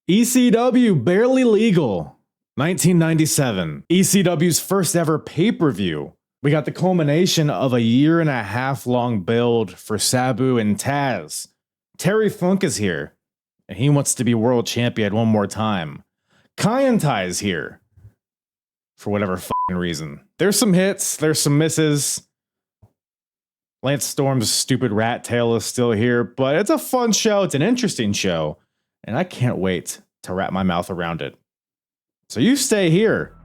ECW Barely Legal, 1997. ECW's first ever pay-per-view. We got the culmination of a 1.5 year long build for Sabu and Taz. Terry Funk is here, and he wants to be world champion one more time. Kaientai is here, for whatever fucking reason. There's some hits, there's some misses. Lance Storm's stupid rat tail is still here, but it's a fun show. It's an interesting show, and I can't wait to wrap my mouth around it. So you stay here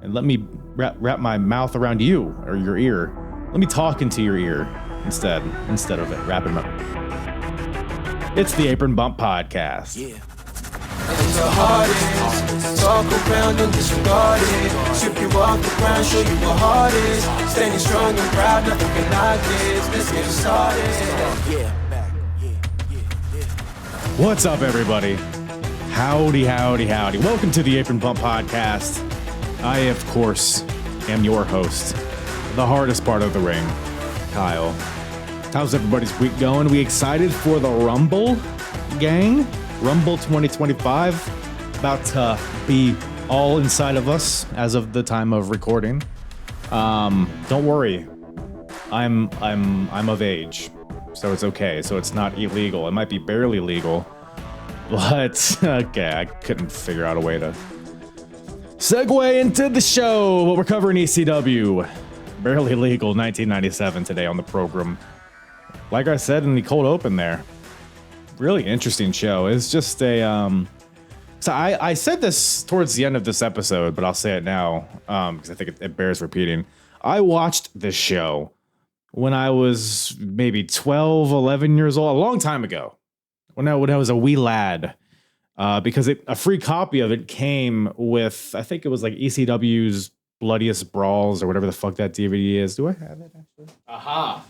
and let me wrap my mouth around you or your ear. Let me talk into your ear instead of it wrapping them up. It's the Apron Bump Podcast. Yeah. It's the hardest. Talk around and disregard it. Strip you off the ground, show you what hard is. Standing strong and proud, nothing can knock this. Let's get started. Yeah, back. Yeah. What's up, everybody? Howdy. Welcome to the Apron Bump Podcast. I, of course, am your host, the hardest part of the ring, Kyle. How's everybody's week going? We excited for the Rumble, gang? Rumble 2025, about to be all inside of us as of the time of recording. Don't worry, I'm of age, so it's okay. So it's not illegal. It might be barely legal, but okay. I couldn't figure out a way to segue into the show. But we're covering ECW, barely legal, 1997 today on the program. Like I said in the cold open there. Really interesting show. It's just a so I said this towards the end of this episode, but I'll say it now because I think it bears repeating. I watched this show when I was maybe 12, 11 years old, a long time ago, when I was a wee lad, because a free copy of it came with, I think it was like ECW's Bloodiest Brawls or whatever the fuck that DVD is. Do I have it actually? Aha.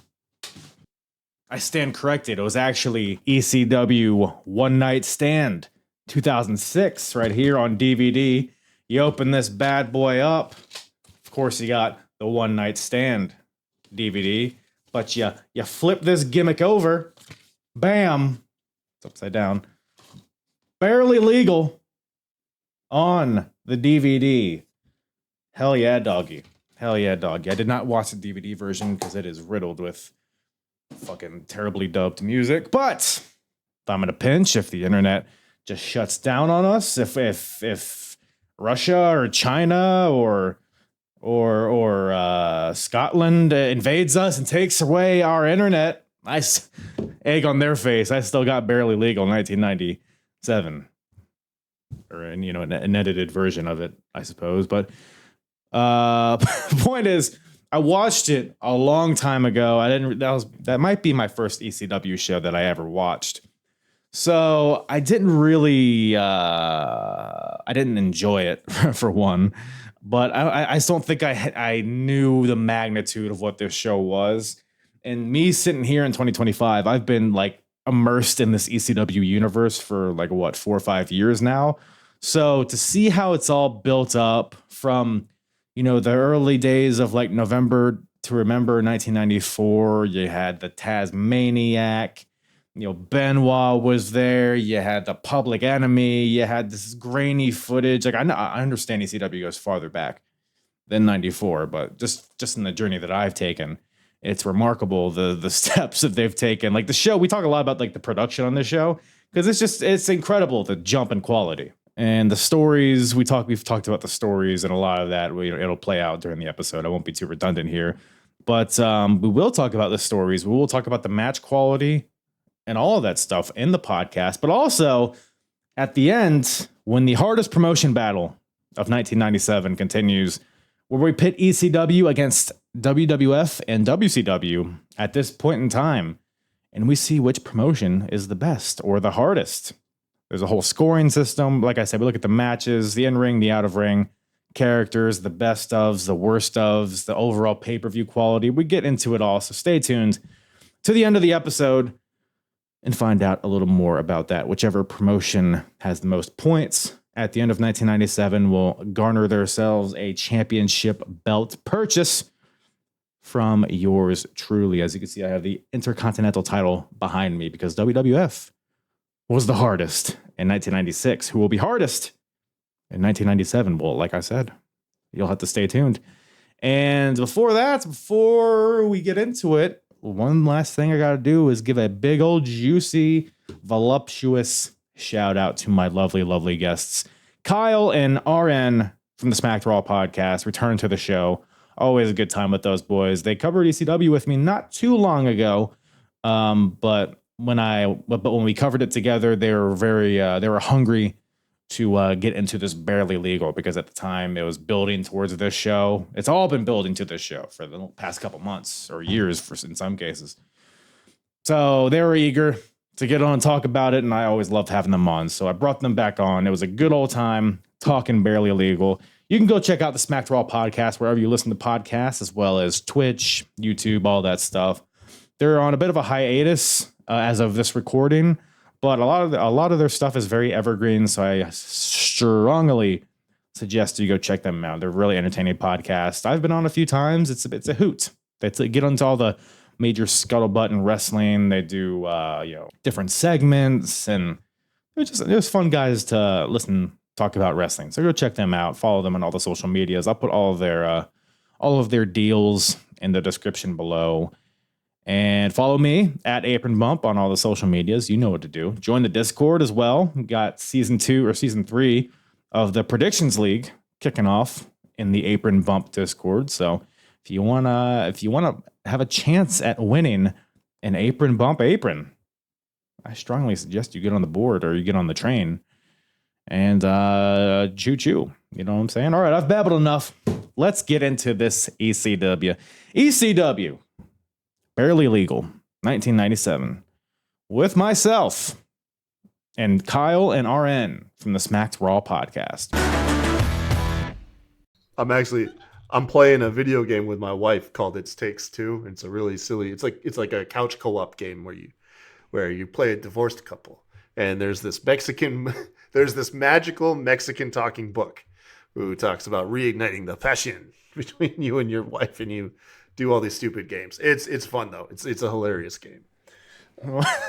I stand corrected. It was actually ECW One Night Stand 2006 right here on DVD. You open this bad boy up. Of course, you got the One Night Stand DVD, but you flip this gimmick over. Bam. It's upside down. Barely legal on the DVD. Hell yeah, doggy. Hell yeah, doggy. I did not watch the DVD version because it is riddled with fucking terribly dubbed music, but if I'm in a pinch, if the internet just shuts down on us, if Russia or China or Scotland invades us and takes away our internet, egg on their face. I still got barely legal 1997, or an edited version of it, I suppose. But point is, I watched it a long time ago. That might be my first ECW show that I ever watched. So I didn't really, I didn't enjoy it for one, but I just don't think I knew the magnitude of what this show was. And me sitting here in 2025, I've been like immersed in this ECW universe for like 4 or 5 years now. So to see how it's all built up from, the early days of like November to Remember 1994, you had the Taz Maniac, Benoit was there, you had the Public Enemy, you had this grainy footage. Like I understand ECW goes farther back than 94, but just in the journey that I've taken, it's remarkable the steps that they've taken. Like the show, we talk a lot about like the production on this show because it's incredible, the jump in quality. And the stories, we've talked about the stories, and a lot of that it'll play out during the episode. I won't be too redundant here, but we will talk about the stories. We will talk about the match quality and all of that stuff in the podcast. But also at the end, when the hardest promotion battle of 1997 continues, where we pit ECW against WWF and WCW at this point in time, and we see which promotion is the best or the hardest. There's a whole scoring system. Like I said, we look at the matches, the in-ring, the out-of-ring, characters, the best ofs, the worst ofs, the overall pay-per-view quality. We get into it all, so stay tuned to the end of the episode and find out a little more about that. Whichever promotion has the most points at the end of 1997 will garner themselves a championship belt purchase from yours truly. As you can see, I have the Intercontinental title behind me because WWF was the hardest in 1996? Who will be hardest in 1997? Well, like I said, you'll have to stay tuned. And before we get into it, one last thing I got to do is give a big old juicy, voluptuous shout out to my lovely, lovely guests. Kyle and RN from the Smacked Raw podcast return to the show. Always a good time with those boys. They covered ECW with me not too long ago. But when we covered it together, they were hungry to get into this Barely Legal, because at the time it was building towards this show. It's all been building to this show for the past couple months or years in some cases. So they were eager to get on and talk about it, and I always loved having them on. So I brought them back on. It was a good old time talking Barely Legal. You can go check out the Smacked Raw podcast wherever you listen to podcasts, as well as Twitch, YouTube, all that stuff. They're on a bit of a hiatus as of this recording, but a lot of their stuff is very evergreen, so I strongly suggest you go check them out. They're really entertaining podcasts. I've been on a few times. It's a hoot. They get into all the major scuttlebutt and wrestling. They do different segments, and they're just fun guys to listen talk about wrestling. So go check them out. Follow them on all the social medias. I'll put all of their deals in the description below. And follow me at Apron Bump on all the social medias. You know what to do. Join the Discord as well. We got season 3 of the Predictions League kicking off in the Apron Bump Discord. So if you wanna have a chance at winning an Apron Bump apron, I strongly suggest you get on the board or you get on the train and choo. You know what I'm saying? All right, I've babbled enough. Let's get into this ECW. ECW. Barely Legal, 1997, with myself and Kyle and RN from the Smacked Raw podcast. I'm playing a video game with my wife called It Takes Two. It's a really silly. It's like a couch co-op game where you play a divorced couple, and there's this magical Mexican talking book who talks about reigniting the passion between you and your wife, and you do all these stupid games. It's fun though. It's a hilarious game.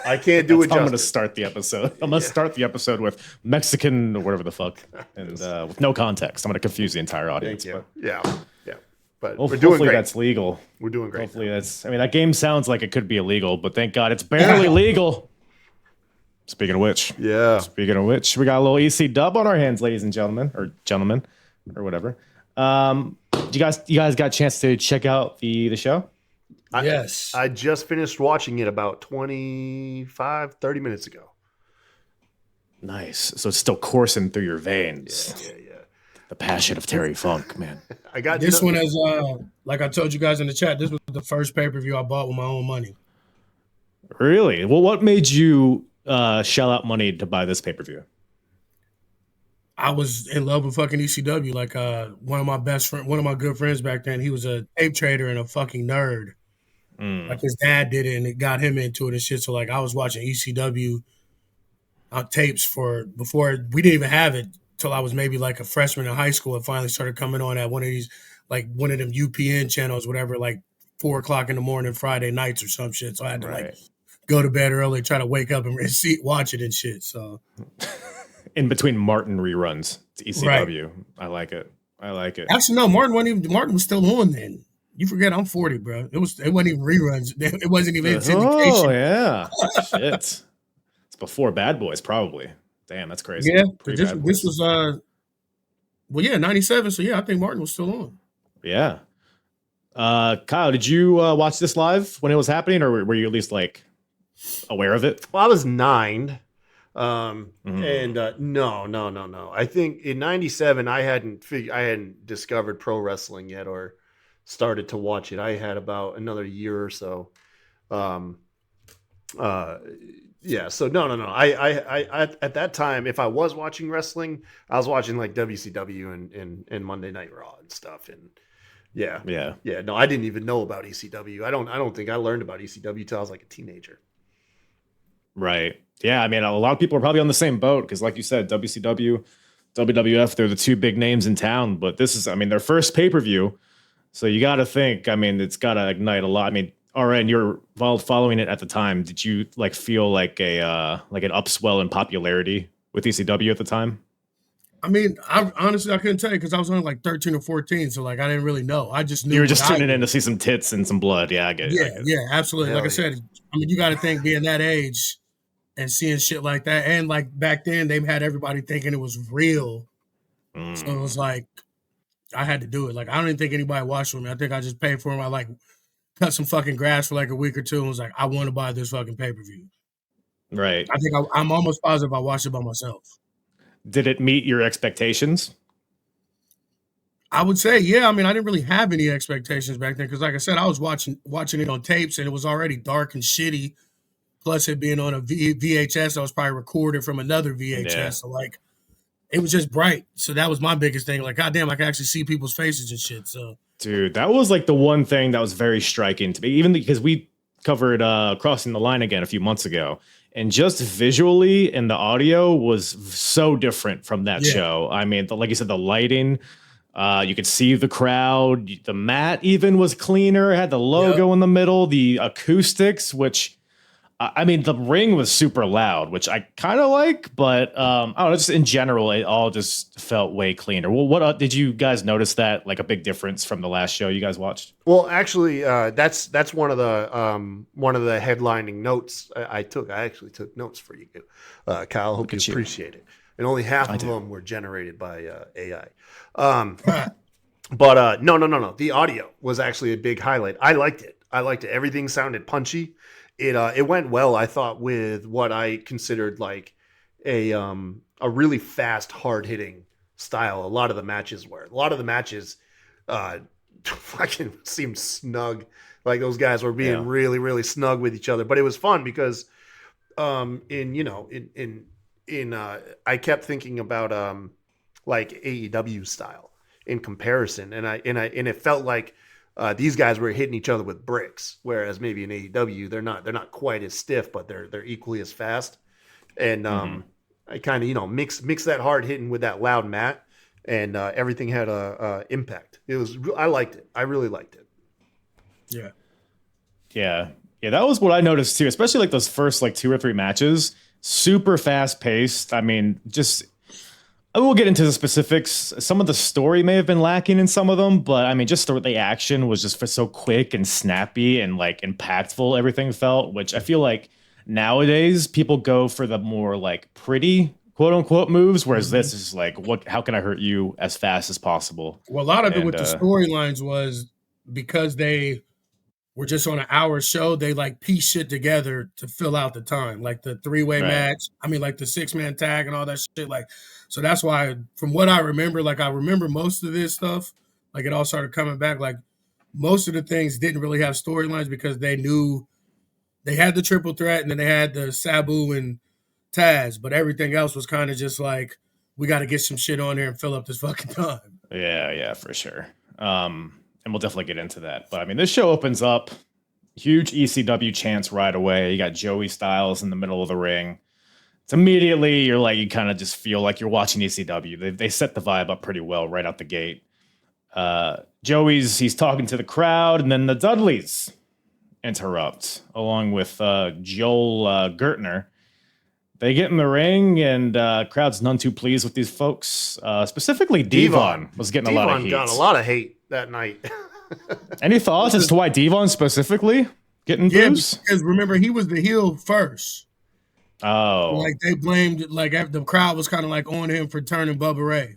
I can't do it. I'm going to start the episode. I'm going to start the episode with Mexican or whatever the fuck, and with no context. I'm going to confuse the entire audience. Thank you. Yeah. But well, we're doing hopefully great. That's legal. We're doing great. Hopefully that game sounds like it could be illegal, but thank God it's barely legal. Speaking of which, we got a little EC dub on our hands, ladies and gentlemen, or whatever. You guys got a chance to check out the show? Yes. I just finished watching it about 30 minutes ago. Nice. So it's still coursing through your veins. Yeah. The passion of Terry Funk, man. I got this one as like I told you guys in the chat, this was the first pay-per-view I bought with my own money. Really? Well, what made you shell out money to buy this pay-per-view? I was in love with fucking ECW. Like one of my good friends back then, he was a tape trader and a fucking nerd. Like his dad did it, and it got him into it and shit. So like I was watching ECW on tapes before we didn't even have it till I was maybe like a freshman in high school. It finally started coming on at one of them UPN channels, whatever, like 4:00 in the morning, Friday nights or some shit. So I had to like go to bed early, try to wake up and watch it and shit. So. In between Martin reruns to ECW. Right. I like it. Actually, no, Martin was still on then. You forget I'm 40, bro. It wasn't even reruns. It wasn't even syndication. Oh, yeah. Shit. It's before Bad Boys, probably. Damn, that's crazy. Yeah, this was 97. So yeah, I think Martin was still on. Yeah. Kyle, did you watch this live when it was happening, or were you at least like aware of it? Well, I was 9. And no. I think in 97 I hadn't discovered pro wrestling yet or started to watch it. I had about another year or so. So no. I at that time, if I was watching wrestling, I was watching like WCW and Monday Night Raw and stuff. And yeah. No, I didn't even know about ECW. I don't think I learned about ECW till I was like a teenager. Right. Yeah, I mean, a lot of people are probably on the same boat because, like you said, WCW, WWF, they're the two big names in town. But this is, their first pay-per-view. So you got to think, it's got to ignite a lot. All right, and you're following it at the time. Did you like feel like an upswell in popularity with ECW at the time? I mean, I honestly I couldn't tell you because I was only like 13 or 14, so like I didn't really know. I just knew You were just tuning in to see some tits and some blood. Yeah, I get it. Yeah, absolutely. Hell Like I said, I mean, you got to think being that age and seeing shit like that, and like back then they had everybody thinking it was real, so it was like I had to do it. Like I don't even think anybody watched with me. I think I just paid for them. I like cut some fucking grass for like a week or two and was like, I want to buy this fucking pay-per-view. Right. I think I'm almost positive I watched it by myself. Did it meet your expectations? I would say, yeah. I mean, I didn't really have any expectations back then because, like I said, I was watching it on tapes and it was already dark and shitty. Plus, it being on a VHS, that was probably recorded from another VHS. Yeah. So, like, it was just bright. So that was my biggest thing. Like, goddamn, I can actually see people's faces and shit. So, dude, that was like the one thing that was very striking to me, even because we covered Crossing the Line again a few months ago. And just visually and the audio was so different from that show. I mean, like you said, the lighting, you could see the crowd. The mat even was cleaner. It had the logo in the middle. The acoustics, which, I mean, the ring was super loud, which I kind of like. But I don't know, just in general, it all just felt way cleaner. Well, what did you guys notice that, like a big difference from the last show you guys watched? Well, actually, that's one of the headlining notes I took. I actually took notes for you, Kyle. Hope you appreciate it. And only half of them were generated by AI. But no. The audio was actually a big highlight. I liked it. Everything sounded punchy. It went well, I thought, with what I considered like a really fast, hard hitting style. A lot of the matches fucking seemed snug. Like those guys were being really, really snug with each other. But it was fun because I kept thinking about like AEW style in comparison, and it felt like these guys were hitting each other with bricks, whereas maybe in AEW they're not quite as stiff, but they're equally as fast. And I kind of mix that hard hitting with that loud mat, and everything had a impact. I liked it. I really liked it. Yeah. That was what I noticed too, especially like those first like 2 or 3 matches. Super fast paced. I mean, I will get into the specifics. Some of the story may have been lacking in some of them, but I mean, just the action was just so quick and snappy and like impactful. Everything felt, which I feel like nowadays people go for the more like pretty quote unquote moves, whereas this is like, how can I hurt you as fast as possible? Well, a lot of it with the storylines was because they were just on an hour show, they like piece shit together to fill out the time, like the 3-way match. I mean, like the 6-man tag and all that shit. Like, so that's why, from what I remember, like I remember most of this stuff. Like it all started coming back. Like most of the things didn't really have storylines because they knew they had the triple threat and then they had the Sabu and Taz, but everything else was kind of just like, we got to get some shit on here and fill up this fucking time. Yeah, for sure. And we'll definitely get into that. But I mean, this show opens up, huge ECW chants right away. You got Joey Styles in the middle of the ring. It's immediately, you kind of just feel like you're watching ECW. They set the vibe up pretty well right out the gate. He's talking to the crowd, and then the Dudleys interrupt, along with Joel Gertner. They get in the ring, and crowd's none too pleased with these folks. Specifically, Devon was getting a lot of heat. Devon got a lot of hate that night. Any thoughts as to why Devon specifically getting boos? Because remember, he was the heel first. Oh. Like, they blamed, like, the crowd was kind of like on him for turning Bubba Ray.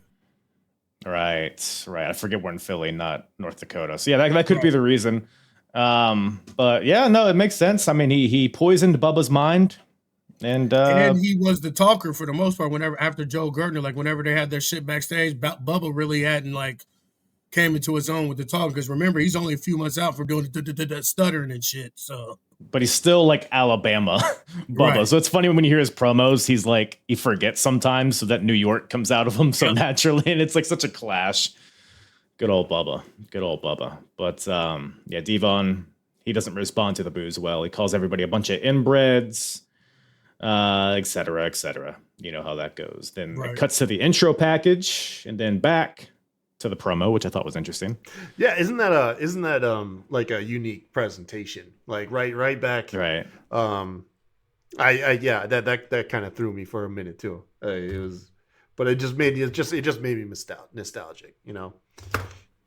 Right. I forget we're in Philly, not North Dakota. So, yeah, that could be the reason. But, yeah, no, it makes sense. I mean, he poisoned Bubba's mind. And he was the talker for the most part. After Joe Gertner, like whenever they had their shit backstage, Bubba really hadn't like came into his own with the talk. Because remember, he's only a few months out from doing the stuttering and shit. So, but he's still like Alabama Bubba. Right. So it's funny when you hear his promos, he's like he forgets sometimes, so that New York comes out of him so naturally, and it's like such a clash. Good old Bubba. But yeah, Devon, he doesn't respond to the boos well. He calls everybody a bunch of inbreds. Et cetera. You know how that goes. Then it cuts to the intro package, and then back to the promo, which I thought was interesting. Yeah, isn't that like a unique presentation? Like right back. Right. That kind of threw me for a minute too. But it just made me nostalgic, you know.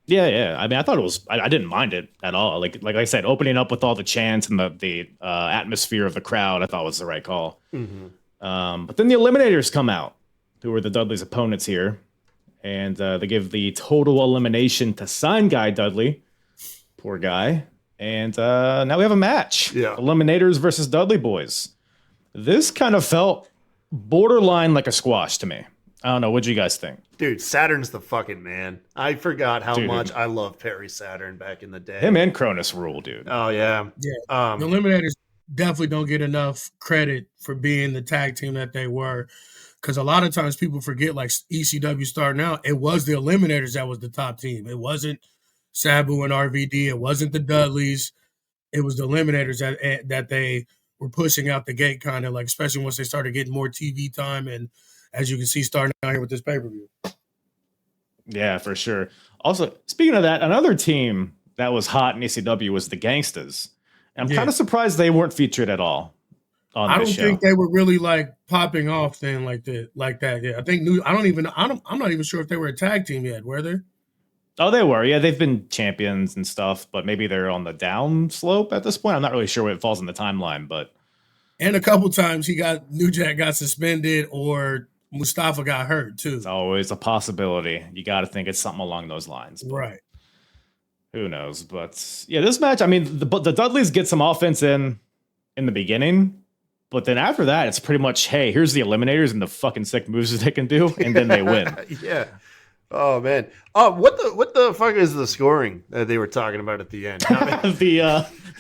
Yeah. I mean, I thought it was. I didn't mind it at all. Like I said, opening up with all the chants and the atmosphere of the crowd, I thought was the right call. Mm-hmm. But then the Eliminators come out, who were the Dudley's opponents here, and they give the total elimination to Sign Guy Dudley. Poor guy. And now we have a match. Yeah. Eliminators versus Dudley Boys. This kind of felt borderline like a squash to me. I don't know. What'd you guys think? Dude, Saturn's the fucking man. I forgot how much I loved Perry Saturn back in the day. Him and Cronus rule, dude. Oh, yeah. Yeah. The Eliminators definitely don't get enough credit for being the tag team that they were. Because a lot of times people forget, like ECW starting out, it was the Eliminators that was the top team. It wasn't Sabu and RVD. It wasn't the Dudleys. It was the Eliminators that they were pushing out the gate, kind of like, especially once they started getting more TV time. And as you can see, starting out here with this pay-per-view. Yeah, for sure. Also, speaking of that, another team that was hot in ECW was the Gangstas. And I'm kind of surprised they weren't featured at all on this show. I don't think they were really like popping off then like that. Yeah, I think I'm not even sure if they were a tag team yet. Were they? Oh, they were. Yeah, they've been champions and stuff, but maybe they're on the down slope at this point. I'm not really sure where it falls in the timeline, but. And a couple times New Jack got suspended or Mustafa got hurt too. It's always a possibility. You got to think it's something along those lines. Right. Who knows? But yeah, this match, I mean, the Dudleys get some offense in the beginning, but then after that, it's pretty much, hey, here's the Eliminators and the fucking sick moves that they can do, and then they win. Yeah. Oh man. Oh, what the fuck is the scoring that they were talking about at the end?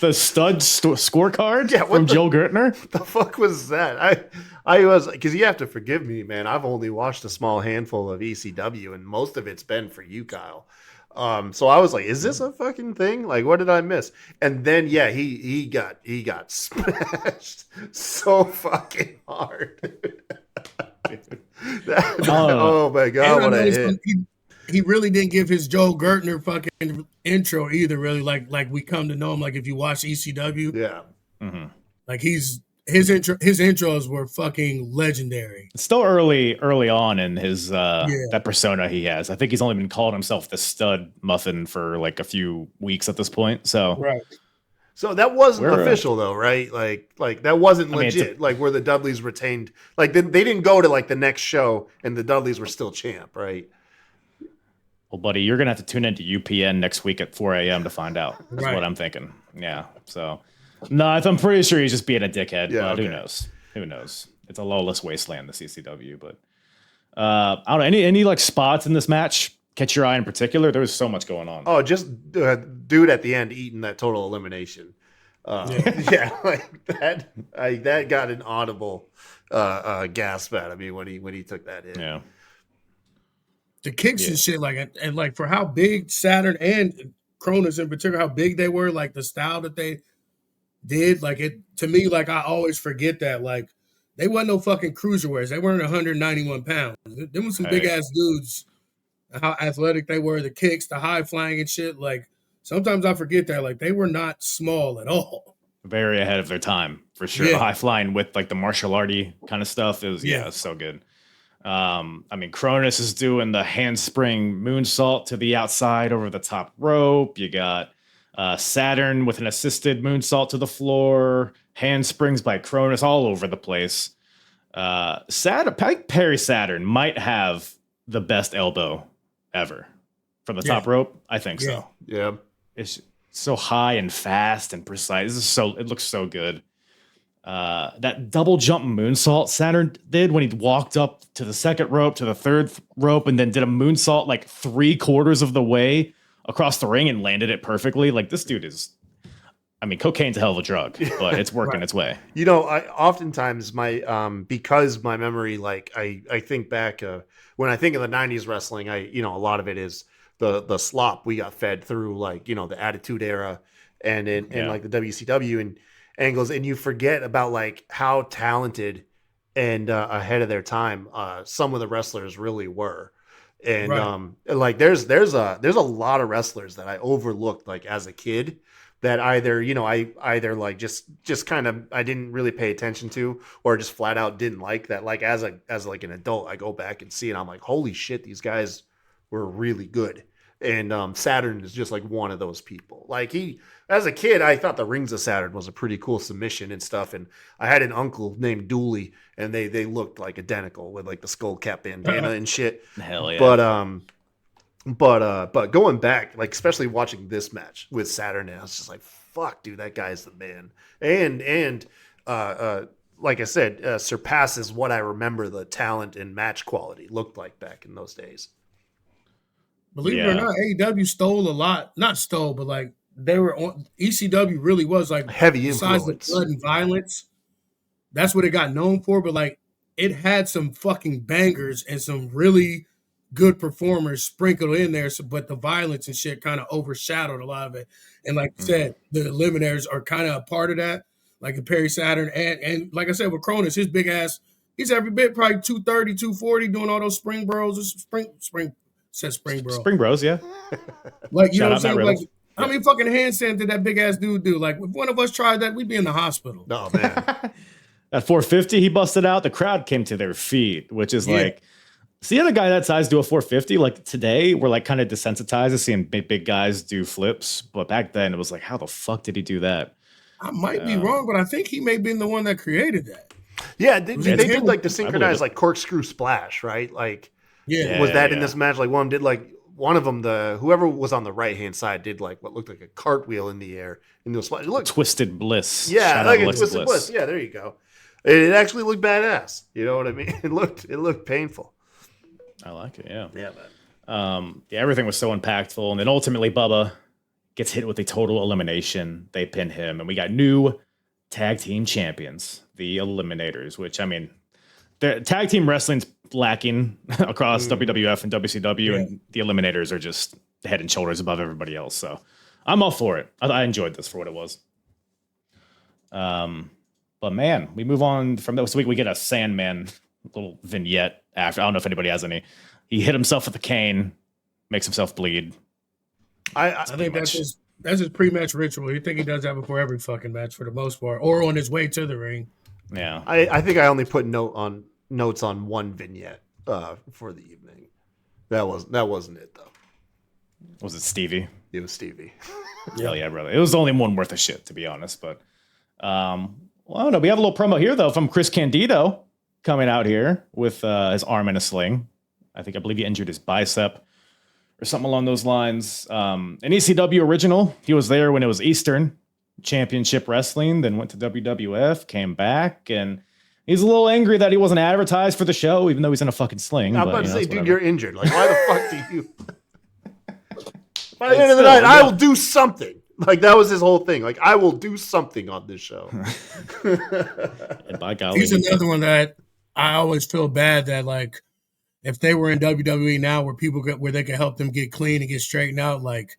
The stud scorecard from Joe Gertner. The fuck was that? I was, because you have to forgive me, man. I've only watched a small handful of ECW, and most of it's been for you, Kyle. So I was like, is this a fucking thing? Like, what did I miss? And then he got smashed so fucking hard. Oh my god, what a hit. He really didn't give his Joe Gertner fucking intro either, really, like we come to know him, like if you watch ECW. Yeah. Mm-hmm. Like his intros were fucking legendary. It's still early on in his that persona he has. I think he's only been calling himself the Stud Muffin for like a few weeks at this point. So right. So that wasn't official though, right? Like that wasn't legit. Like where the Dudleys retained, like they didn't go to like the next show and the Dudleys were still champ, right? Well, buddy, you're gonna have to tune into UPN next week at 4 a.m. to find out. That's what I'm thinking. Yeah. So no, I'm pretty sure he's just being a dickhead. Yeah, but who knows? Who knows? It's a lawless wasteland, the CCW. But I don't know. Any like spots in this match catch your eye in particular? There was so much going on. Oh, just dude at the end eating that total elimination. Yeah, like that got an audible gasp out of me when he took that in. Yeah. The kicks and shit, like, and like for how big Saturn and Cronus in particular, how big they were, like the style that they did, like it to me, like I always forget that, like they wasn't no fucking cruiserweights. They weren't 191 pounds. Them were some big ass dudes. How athletic they were, the kicks, the high flying and shit. Like sometimes I forget that, like they were not small at all. Very ahead of their time for sure. Yeah. High flying with like the martial arty kind of stuff. It was it's so good. I mean, Cronus is doing the handspring moonsault to the outside over the top rope. You got Saturn with an assisted moonsault to the floor. Handsprings by Cronus all over the place. Perry Saturn might have the best elbow ever from the top rope. I think so. Yeah. It's so high and fast and precise. It looks so good. That double jump moonsault Saturn did when he walked up to the second rope, to the third rope, and then did a moonsault like 3/4 of the way across the ring and landed it perfectly. Like this dude is, I mean, cocaine's a hell of a drug, but it's working its way. You know, I oftentimes because my memory, like I think back when I think of the 90s wrestling, a lot of it is the slop we got fed through, like, the Attitude Era and like the WCW and angles, and you forget about like how talented and ahead of their time some of the wrestlers really were. And Right. like there's a lot of wrestlers that I overlooked like as a kid that either, I either like just kind of I didn't really pay attention to, or just flat out didn't like, that like as like an adult I go back and see and I'm like, holy shit, these guys were really good. And Saturn is just like one of those people. Like as a kid, I thought the Rings of Saturn was a pretty cool submission and stuff. And I had an uncle named Dooley, and they looked like identical with like the skull cap bandana and shit. Hell yeah. But going back, like especially watching this match with Saturn, I was just like, fuck, dude, that guy's the man. And like I said, surpasses what I remember the talent and match quality looked like back in those days. Believe it or not, AEW stole a lot. Not stole, but like they were on ECW really was like heavy besides influence. the blood and violence. That's what it got known for, but like it had some fucking bangers and some really good performers sprinkled in there. So, but the violence and shit kind of overshadowed a lot of it. And like you said, the Eliminators are kind of a part of that. Like the Perry Saturn and like I said with Cronus, his big ass, he's every bit probably 230, 240 doing all those spring bros, spring bros, yeah. Like, you know what I'm saying? Like, how many fucking handstands did that big ass dude do? Like, if one of us tried that, we'd be in the hospital. No, man. At 450, he busted out. The crowd came to their feet, which is like, seeing a guy that size do a 450, like today, we're like kind of desensitized to seeing big guys do flips. But back then, it was like, how the fuck did he do that? I might be wrong, but I think he may have been the one that created that. Yeah, they did like the synchronized like corkscrew splash, right? Like, was that in this match? Like one of them, whoever was on the right hand side did like what looked like a cartwheel in the air in the splash. It looked Twisted Bliss. Yeah, like a Twisted Bliss. Yeah, there you go. It actually looked badass. You know what I mean? It looked painful. I like it. Yeah. Yeah, man. Everything was so impactful, and then ultimately Bubba gets hit with a total elimination. They pin him, and we got new tag team champions, the Eliminators. Which I mean, the tag team wrestling's lacking across WWF and WCW, and the Eliminators are just head and shoulders above everybody else. So I'm all for it. I enjoyed this for what it was. But man, we move on from this week. We get a Sandman little vignette after. I don't know if anybody has any. He hit himself with a cane, makes himself bleed. I think that's his pre-match ritual. You think he does that before every fucking match for the most part, or on his way to the ring. Yeah, I think I only put notes on one vignette for the evening. That wasn't it though. Was it Stevie? It was Stevie. Hell yeah, brother. It was the only one worth a shit, to be honest. But well, I don't know. We have a little promo here though from Chris Candido coming out here with his arm in a sling. I believe he injured his bicep or something along those lines. An ECW original. He was there when it was Eastern Championship Wrestling, then went to WWF, came back, and he's a little angry that he wasn't advertised for the show, even though he's in a fucking sling. I'm about to say, dude, you're injured. Like, why the fuck do you? By the end of the night, I will do something. Like, that was his whole thing. Like, I will do something on this show. And by golly, he's another one that I always feel bad that, like, if they were in WWE now where they could help them get clean and get straightened out, like,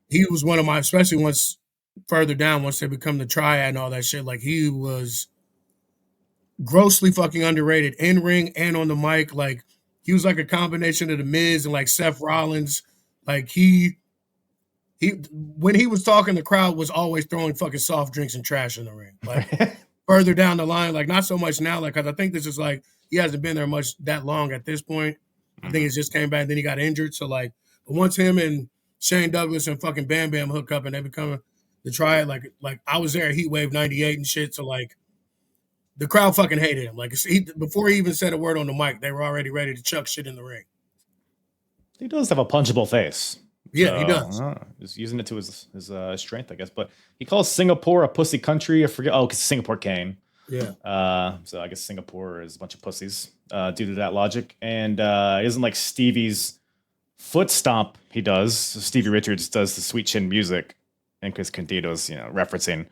he was one of my, especially once further down, once they become the triad and all that shit, like, he was grossly fucking underrated in ring and on the mic. Like, he was like a combination of the Miz and like Seth Rollins. Like, he when he was talking, the crowd was always throwing fucking soft drinks and trash in the ring. Like, further down the line, like, not so much now, like, because I think this is like, he hasn't been there that long at this point. I think he just came back, then he got injured. So, like, but once him and Shane Douglas and fucking Bam Bam hook up and they become the triad, like I was there at Heat Wave 98 and shit. So, like, the crowd fucking hated him. Like, before he even said a word on the mic, they were already ready to chuck shit in the ring. He does have a punchable face. Yeah, so, he does. Just using it to his strength, I guess. But he calls Singapore a pussy country. I forget. Oh, because Singapore came. Yeah. So I guess Singapore is a bunch of pussies due to that logic. And it isn't like Stevie's foot stomp he does. So Stevie Richards does the Sweet Chin music. And Chris Candido's, referencing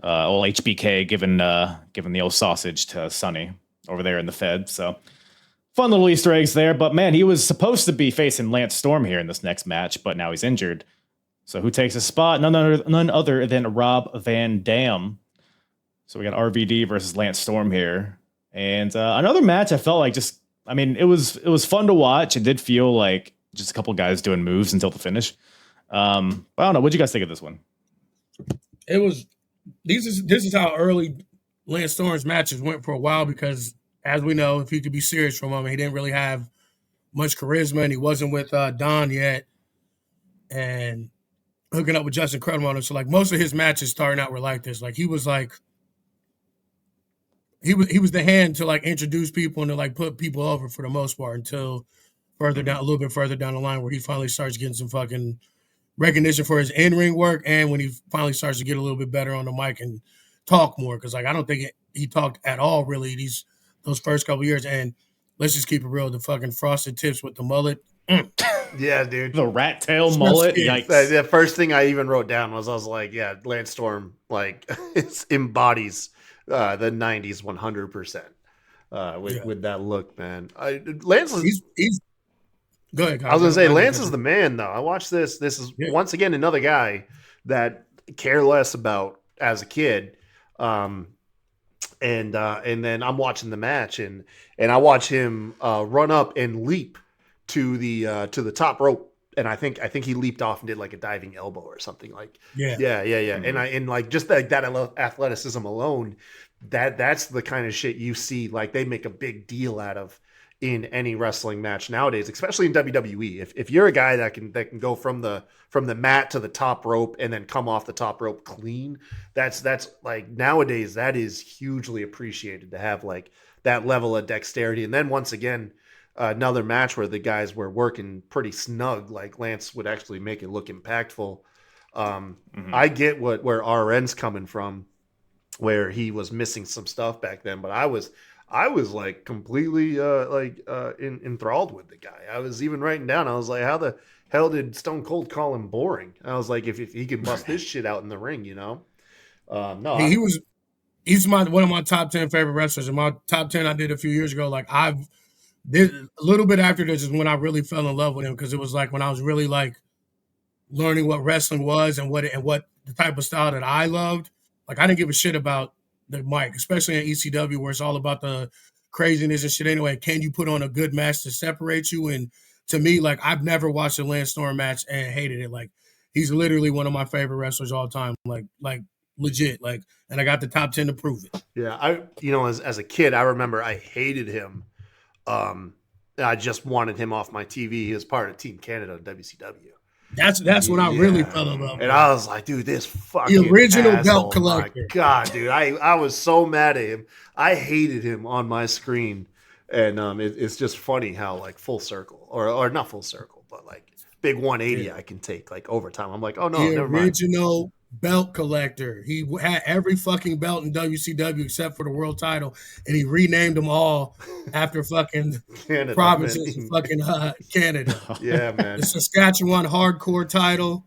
old HBK giving the old sausage to Sonny over there in the Fed. So fun little Easter eggs there. But man, he was supposed to be facing Lance Storm here in this next match, but now he's injured. So who takes his spot? None other than Rob Van Dam. So we got RVD versus Lance Storm here. And another match I felt like I mean, it was fun to watch. It did feel like just a couple guys doing moves until the finish. I don't know. What'd you guys think of this one? It was this is how early Lance Storm's matches went for a while, because as we know, if he could be serious for a moment, he didn't really have much charisma, and he wasn't with Don yet, and hooking up with Justin Credible on him. So like most of his matches starting out were like this. Like he was the hand to like introduce people and to like put people over for the most part until a little bit further down the line, where he finally starts getting some fucking recognition for his in-ring work, and when he finally starts to get a little bit better on the mic and talk more, because like I don't think he talked at all really those first couple years. And let's just keep it real, the fucking frosted tips with the mullet. Yeah, dude. The rat tail mullet. Yikes. The first thing I even wrote down was, I was like, yeah, Lance Storm like it embodies the 90s 100% with that look, man. Lance is he's go ahead, Kyle. I was gonna say Lance is the man, though. I watched this. This is once again another guy that care less about as a kid, and then I'm watching the match, and I watch him run up and leap to the top rope, and I think he leaped off and did like a diving elbow or something like. Yeah. Mm-hmm. And like just that athleticism alone, that's the kind of shit you see. Like they make a big deal out of in any wrestling match nowadays, especially in WWE. If you're a guy that can go from the mat to the top rope and then come off the top rope clean, that's like nowadays that is hugely appreciated, to have like that level of dexterity. And then once again, another match where the guys were working pretty snug, like Lance would actually make it look impactful. I get where RN's coming from, where he was missing some stuff back then, but I was like completely enthralled with the guy. I was even writing down, I was like, how the hell did Stone Cold call him boring? I was like, if he can bust this shit out in the ring, you know? He's one of my top 10 favorite wrestlers. In my top 10 I did a few years ago. Like a little bit after this is when I really fell in love with him, because it was like when I was really like learning what wrestling was and what the type of style that I loved. Like I didn't give a shit about the mic, especially in ECW, where it's all about the craziness and shit anyway. Can you put on a good match to separate you? And to me, like I've never watched a Lance Storm match and hated it. Like he's literally one of my favorite wrestlers all time. Like legit. Like, and I got the top 10 to prove it. Yeah, as a kid, I remember I hated him. I just wanted him off my TV. He was part of Team Canada in WCW. That's when I really fell in love with. And I was like, dude, this fucking the original asshole, belt collector. My God, dude, I was so mad at him. I hated him on my screen, and it's just funny how like full circle, or not full circle, but like big 180 I can take like overtime. I'm like, oh no, never mind. Original belt collector. He had every fucking belt in WCW except for the world title, and he renamed them all after fucking Canada, provinces in fucking Canada. Yeah, man. The Saskatchewan hardcore title.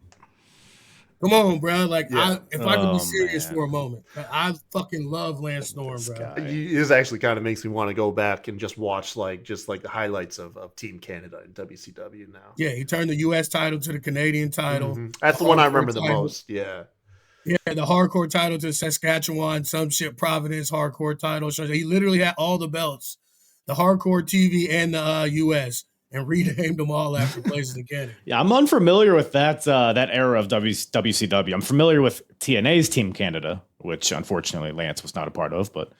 Come on, bro. Like, if I could be serious for a moment, I fucking love Lance Storm, bro. This actually kind of makes me want to go back and just watch the highlights of Team Canada and WCW now. Yeah, he turned the U.S. title to the Canadian title. Mm-hmm. That's the one I remember the most. Yeah. Yeah, the hardcore title to Saskatchewan, some shit Providence hardcore title. So he literally had all the belts, the hardcore TV and the U.S., and renamed them all after places in Canada. Yeah, I'm unfamiliar with that era of WCW. I'm familiar with TNA's Team Canada, which unfortunately Lance was not a part of. But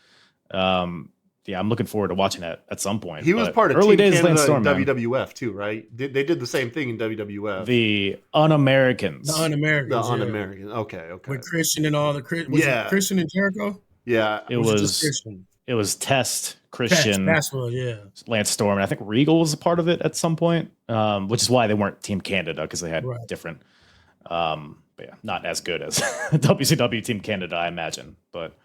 I'm looking forward to watching that at some point. He was part of early Team days Canada Storm, in WWF too, right? They did the same thing in WWF. The Un-Americans. The Un-Americans. Okay. With Christian and all the it Christian and Jericho? Yeah, it was Christian. It was Test, Christian, Lance Storm, and I think Regal was a part of it at some point, which is why they weren't Team Canada, because they had different, but yeah, not as good as WCW Team Canada, I imagine. But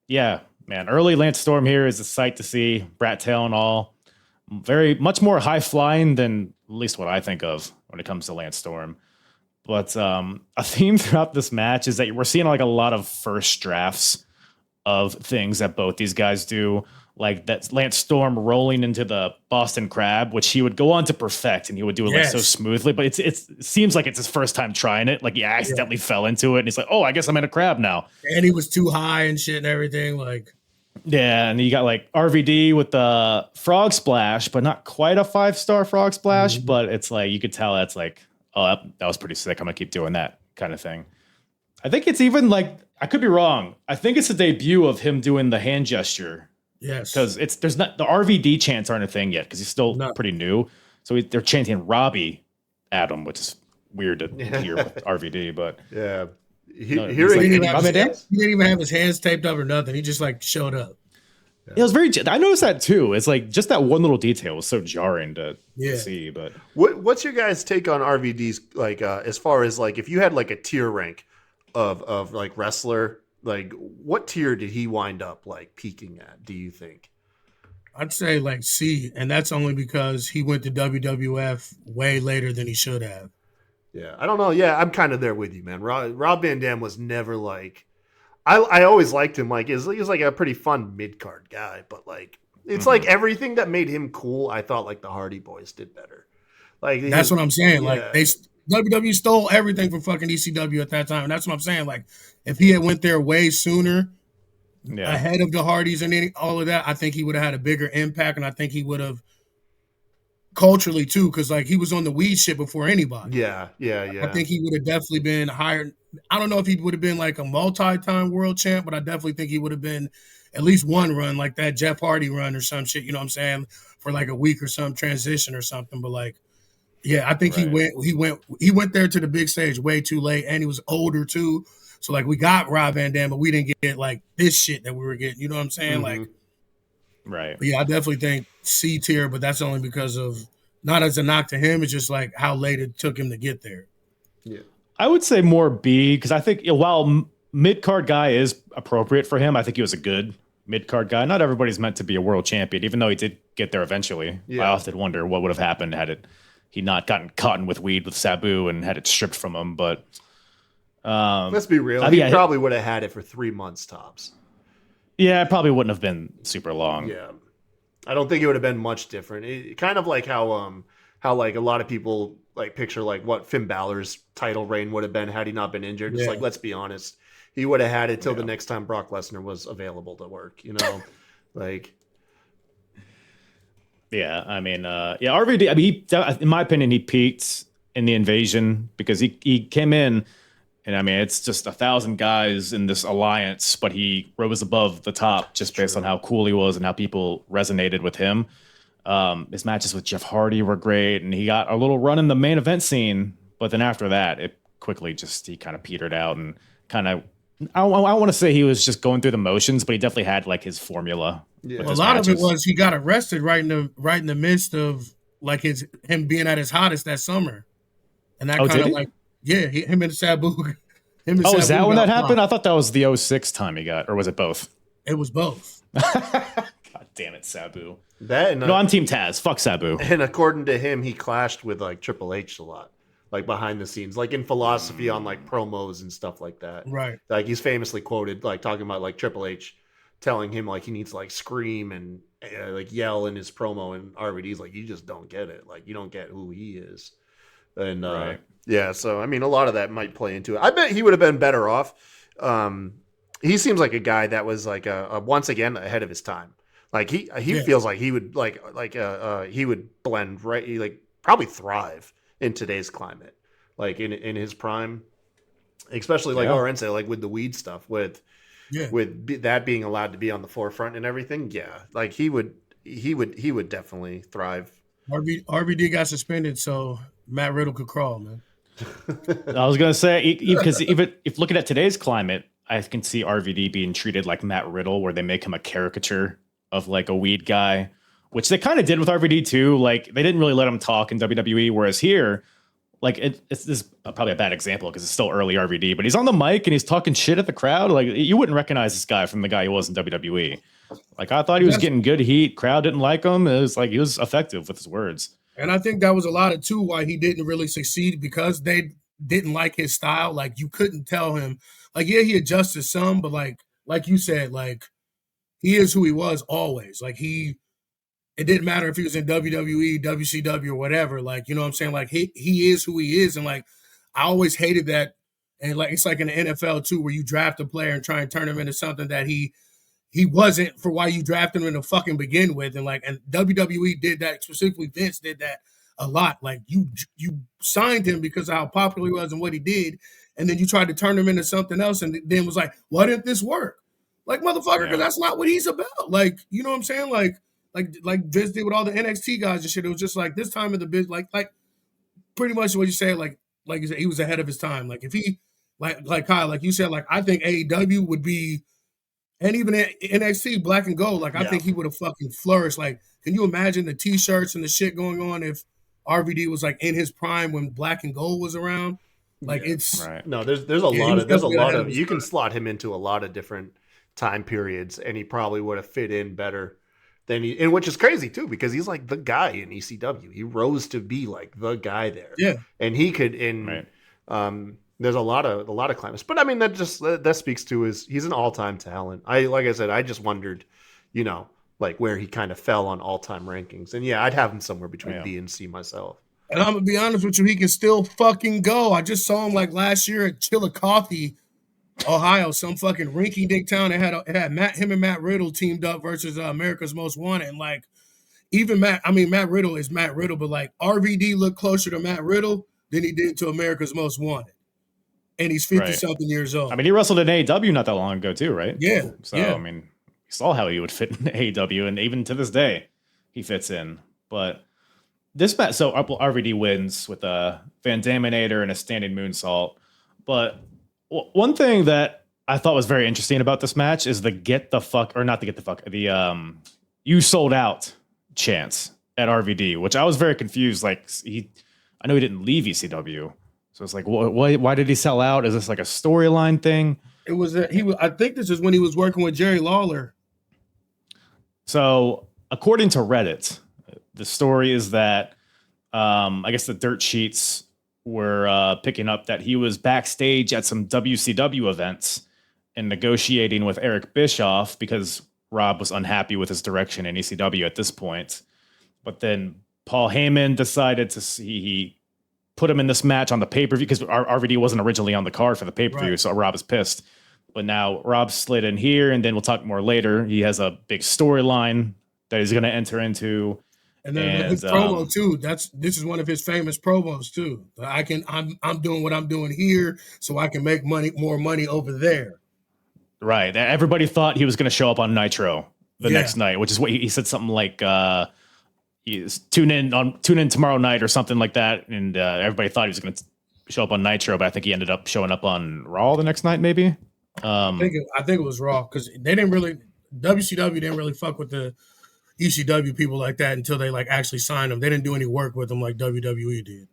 yeah, man, early Lance Storm here is a sight to see. Brat Tail and all, very much more high flying than at least what I think of when it comes to Lance Storm. But a theme throughout this match is that we're seeing like a lot of first drafts of things that both these guys do, like that Lance Storm rolling into the Boston Crab, which he would go on to perfect, and he would do it like so smoothly. But it seems like it's his first time trying it. Like he accidentally fell into it, and he's like, "Oh, I guess I'm in a crab now." And he was too high and shit and everything. Like, Yeah, and you got like RVD with the frog splash, but not quite a 5-star frog splash. Mm-hmm. But it's like you could tell that's like, oh, that was pretty sick. I'm gonna keep doing that kind of thing. I think it's even like, I could be wrong. I think it's the debut of him doing the hand gesture. Yes, because there's not the RVD chants aren't a thing yet because he's still pretty new. So they're chanting Robbie at him, which is weird to hear with RVD. But yeah. He didn't even have his hands taped up or nothing. He just like showed up. Yeah. It was very. I noticed that too. It's like just that one little detail was so jarring to see. But what's your guys' take on RVD's like as far as like if you had like a tier rank of like wrestler, like what tier did he wind up like peaking at? Do you think? I'd say like C, and that's only because he went to WWF way later than he should have. Yeah, I don't know. Yeah, I'm kind of there with you, man. Rob Van Dam was never like, I always liked him. Like, he was like a pretty fun mid card guy, but like, it's like everything that made him cool. I thought like the Hardy Boys did better. Like that's what I'm saying. Yeah. Like WWE stole everything from fucking ECW at that time, and that's what I'm saying. Like, if he had went there way sooner, ahead of the Hardys and all of that, I think he would have had a bigger impact, and I think he would have. Culturally too, because like he was on the weed shit before anybody. Yeah. I think he would have definitely been higher. I don't know if he would have been like a multi-time world champ, but I definitely think he would have been at least one run, like that Jeff Hardy run or some shit. You know what I'm saying? For like a week or some transition or something. But like, yeah, I think he went there to the big stage way too late, and he was older too. So like we got Rob Van Dam, but we didn't get like this shit that we were getting. You know what I'm saying? Mm-hmm. Like. Right. But yeah, I definitely think C tier, but that's only because of not as a knock to him. It's just like how late it took him to get there. Yeah, I would say more B because I think while mid card guy is appropriate for him, I think he was a good mid card guy. Not everybody's meant to be a world champion, even though he did get there eventually. Yeah. I often wonder what would have happened had he not gotten caught with weed with Sabu and had it stripped from him. But let's be real, he probably would have had it for 3 months tops. Yeah, it probably wouldn't have been super long. Yeah, I don't think it would have been much different. Kind of like how like a lot of people like picture like what Finn Balor's title reign would have been had he not been injured. Just like, let's be honest, he would have had it till the next time Brock Lesnar was available to work. You know, like. Yeah, I mean, RVD. I mean, in my opinion, he peaked in the Invasion because he came in. And I mean, it's just 1,000 guys in this alliance, but he rose above the top just based on how cool he was and how people resonated with him. His matches with Jeff Hardy were great, and he got a little run in the main event scene. But then after that, it quickly he kind of petered out and kind of. I want to say he was just going through the motions, but he definitely had like his formula. Yeah. A lot of it was he got arrested right in the midst of like him being at his hottest that summer, and that kind of like. Yeah, him and Sabu. Is that when that happened? I thought that was the 06 time he got, or was it both? It was both. God damn it, Sabu. No, I'm Team Taz. Fuck Sabu. And according to him, he clashed with like Triple H a lot, like behind the scenes, like in philosophy on like promos and stuff like that. Right. Like he's famously quoted like talking about like Triple H telling him like he needs to like scream and like yell in his promo, and RVD's like, you just don't get it. Like you don't get who he is. And yeah, so I mean, a lot of that might play into it. I bet he would have been better off. He seems like a guy that was like a once again ahead of his time. Like he feels like he would he would blend right, like probably thrive in today's climate, like in his prime, especially like Orense, like with the weed stuff, with that being allowed to be on the forefront and everything. Yeah, like he would definitely thrive. RVD got suspended, so Matt Riddle could crawl, man. I was gonna say because even if looking at today's climate, I can see RVD being treated like Matt Riddle, where they make him a caricature of like a weed guy, which they kind of did with RVD too. Like they didn't really let him talk in WWE, whereas here, like it's this is probably a bad example because it's still early RVD, but he's on the mic and he's talking shit at the crowd. Like you wouldn't recognize this guy from the guy he was in WWE. Like I thought he was getting good heat. Crowd didn't like him. It was like he was effective with his words. And I think that was a lot of too why he didn't really succeed, because they didn't like his style. Like you couldn't tell him. Like he adjusted some, but like you said, like he is who he was always. Like it didn't matter if he was in WWE, WCW, or whatever. Like, you know what I'm saying? Like he is who he is, and like I always hated that. And like it's like in the NFL too, where you draft a player and try and turn him into something that he he wasn't for why you drafted him in the fucking begin with. And like, and WWE did that, specifically Vince did that a lot. Like you signed him because of how popular he was and what he did. And then you tried to turn him into something else. And then was like, why didn't this work? Like, motherfucker, because that's not what he's about. Like, you know what I'm saying? Like Vince did with all the NXT guys and shit. It was just like this time of the business, like pretty much what you said, like you said, he was ahead of his time. Like if he, like Kyle, like you said, like I think AEW would be, and even NXT Black and Gold, like I think he would have fucking flourished. Like, can you imagine the T-shirts and the shit going on if RVD was like in his prime when Black and Gold was around? Like it's right. No, there's a lot of you can slot him into a lot of different time periods, and he probably would have fit in better than he. And which is crazy too, because he's like the guy in ECW. He rose to be like the guy there. Yeah, and he could there's a lot of climbers, but I mean that speaks to he's an all-time talent. Like I said, I just wondered, like where he kind of fell on all-time rankings, and I'd have him somewhere between B and C myself. And I'm gonna be honest with you, he can still fucking go. I just saw him like last year at Chillicothe, Ohio, some fucking rinky-dink town. It had him and Matt Riddle teamed up versus America's Most Wanted, and like even Matt Riddle is Matt Riddle, but like RVD looked closer to Matt Riddle than he did to America's Most Wanted. And he's 50-something years old. I mean, he wrestled in AEW not that long ago, too, right? Yeah. So, I mean, you saw how he would fit in AEW, and even to this day, he fits in. But this match, so RVD wins with a Van Daminator and a standing moonsault. But one thing that I thought was very interesting about this match is the you sold out chance at RVD, which I was very confused. Like, I know he didn't leave ECW. So it's like, why did he sell out? Is this like a storyline thing? It was I think this is when he was working with Jerry Lawler. So according to Reddit, the story is that I guess the dirt sheets were picking up that he was backstage at some WCW events and negotiating with Eric Bischoff because Rob was unhappy with his direction in ECW at this point. But then Paul Heyman decided he put him in this match on the pay-per-view because RVD wasn't originally on the card for the pay-per-view, so Rob is pissed. But now Rob slid in here, and then we'll talk more later. He has a big storyline that he's going to enter into. And then his promo too. This is one of his famous promos too. I'm doing what I'm doing here, so I can make more money over there. Right. Everybody thought he was going to show up on Nitro the next night, which is what he said something like. Tune in tomorrow night or something like that, and everybody thought he was going to show up on Nitro, but I think he ended up showing up on Raw the next night, maybe. I think it was Raw because WCW didn't really fuck with the ECW people like that until they like actually signed them. They didn't do any work with them like WWE did.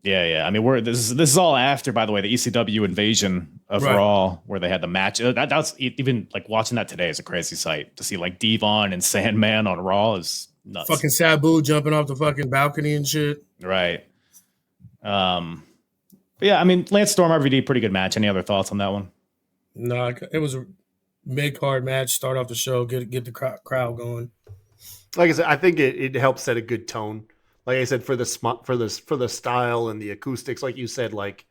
Yeah. I mean, this is all after, by the way, the ECW invasion of Raw, where they had the match. That's even like watching that today is a crazy sight to see like Devon and Sandman on Raw is nuts. Fucking Sabu jumping off the fucking balcony and shit. Right. Yeah, I mean, Lance Storm, RVD, pretty good match. Any other thoughts on that one? No, it was a mid-card match. Start off the show, get the crowd going. Like I said, I think it helps set a good tone. Like I said, for the style and the acoustics, like you said, like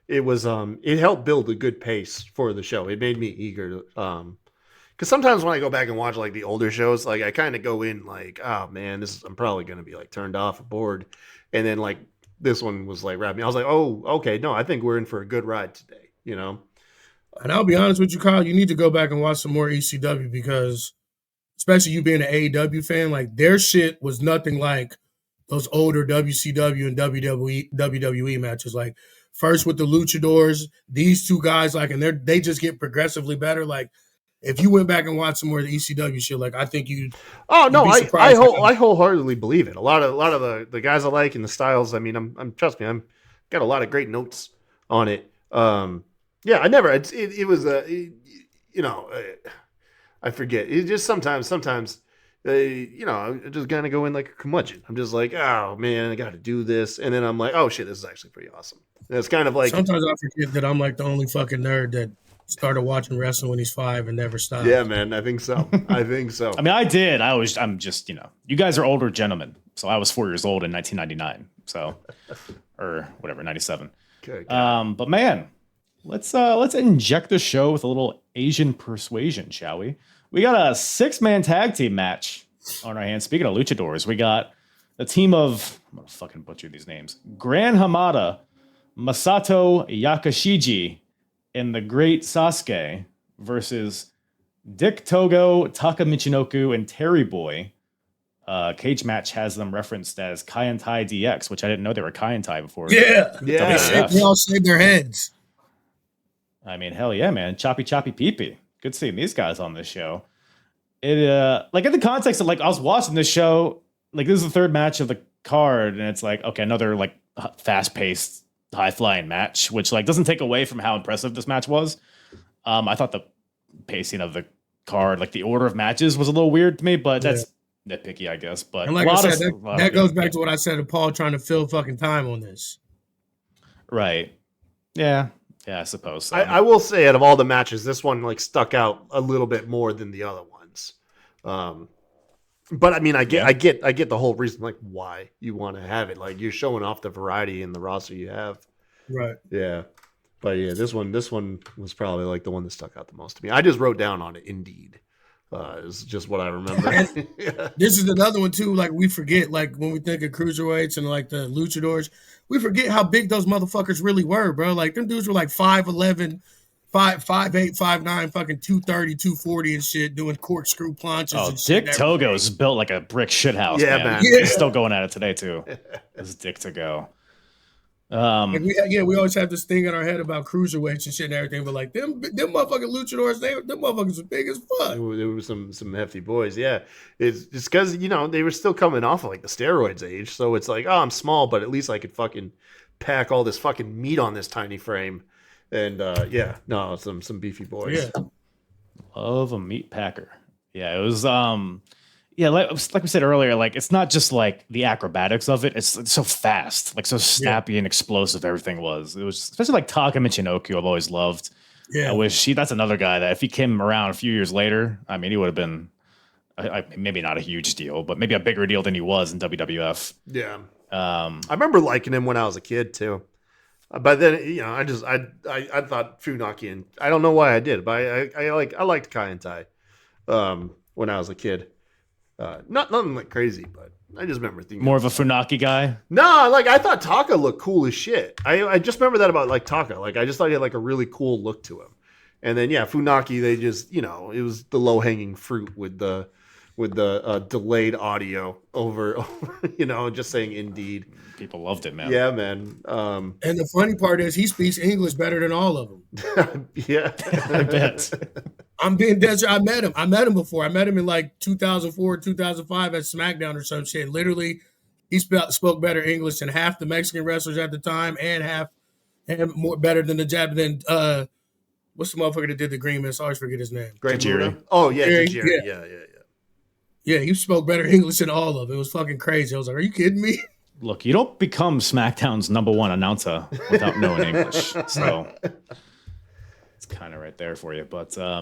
it was it helped build a good pace for the show. It made me eager because sometimes when I go back and watch like the older shows, like I kind of go in like, oh man, I'm probably gonna be like turned off or bored, and then like this one was like wrapping me. I was like, oh okay, no, I think we're in for a good ride today, you know. And I'll be honest with you, Kyle, you need to go back and watch some more ECW because, especially you being an AEW fan, like their shit was nothing like those older WCW and WWE matches. Like first with the Luchadors, these two guys, like, and they just get progressively better. Like if you went back and watched some more of the ECW shit, like I think you'd. Oh no, I wholeheartedly believe it. A lot of the guys I like and the styles. I mean, I'm trust me, I'm got a lot of great notes on it. Yeah, I never. It was I forget. It just sometimes. I just kind of go in like a curmudgeon. I'm just like, oh man, I got to do this, and then I'm like, oh shit, this is actually pretty awesome. And it's kind of like sometimes I forget that I'm like the only fucking nerd that started watching wrestling when he's 5 and never stopped. Yeah, man, I think so. I mean, I did. I'm just, you guys are older gentlemen, so I was 4 years old in 1999, so or whatever, 97. Okay. But man, let's inject the show with a little Asian persuasion, shall we? We got a 6-man tag team match on our hands. Speaking of luchadors, we got a team of, I'm gonna fucking butcher these names, Gran Hamada, Masato Yakashiji, and the Great Sasuke versus Dick Togo, Taka Michinoku, and Terry Boy. Cage Match has them referenced as Kaientai DX, which I didn't know they were Kaientai before. Yeah. Yeah. They all shaved their heads. I mean, hell yeah, man. Choppy pee-pee. Good seeing these guys on this show. It like in the context of like I was watching this show, like this is the third match of the card, and it's like, okay, another like fast-paced, high-flying match, which like doesn't take away from how impressive this match was. I thought the pacing of the card, like the order of matches was a little weird to me, but that's nitpicky, I guess. But and like I said, that goes back to what I said to Paul trying to fill fucking time on this. Right. Yeah. Yeah, I suppose so. I will say, out of all the matches, this one like stuck out a little bit more than the other ones. But I mean, I get the whole reason, like why you want to have it. Like you're showing off the variety in the roster you have. Right. Yeah. But yeah, this one was probably like the one that stuck out the most to me. I just wrote down on it, indeed. Is just what I remember. Yeah. This is another one too. Like we forget, like when we think of cruiserweights and like the luchadors, we forget how big those motherfuckers really were, bro. Like them dudes were like 5'11", 5'8", 5'9", fucking 230, 240 and shit, doing corkscrew planches. Oh, and shit. Dick Togo's built like a brick shithouse. Yeah, man. Yeah. He's still going at it today too. It's Dick Togo. We always have this thing in our head about cruiserweights and shit and everything, but like them motherfucking luchadors, them motherfuckers are big as fuck. There were some hefty boys, yeah. It's because they were still coming off of like the steroids age, so it's like, oh, I'm small, but at least I could fucking pack all this fucking meat on this tiny frame, and some beefy boys. Yeah, love a meat packer. Yeah, it was like we said earlier, like it's not just like the acrobatics of it. It's so fast, like so snappy and explosive. Everything was. It was especially like Taka Michinoku. I've always loved. Yeah, I wish that's another guy that if he came around a few years later, I mean, he would have been maybe not a huge deal, but maybe a bigger deal than he was in WWF. Yeah. I remember liking him when I was a kid too. But then I thought Funaki, and I don't know why I did, but I liked Kaientai when I was a kid. Nothing like crazy, but I just remember thinking more of a Funaki guy. No, like I thought Taka looked cool as shit. I just remember that about like Taka. Like I just thought he had like a really cool look to him. And then Funaki, they just it was the low hanging fruit with the delayed audio over just saying indeed. People loved it, man. Yeah, man. And the funny part is he speaks English better than all of them. Yeah, I bet. I'm being dead. I met him before. I met him in like 2004, 2005 at SmackDown or some shit. Literally, he spoke better English than half the Mexican wrestlers at the time, and more better than the Jap. What's the motherfucker that did the Green Mist? I always forget his name. Tajiri. Oh yeah, Tajiri. Yeah. Yeah, he spoke better English than all of it. It was fucking crazy. I was like, are you kidding me? Look, you don't become SmackDown's #1 announcer without knowing English. So it's kind of right there for you. But I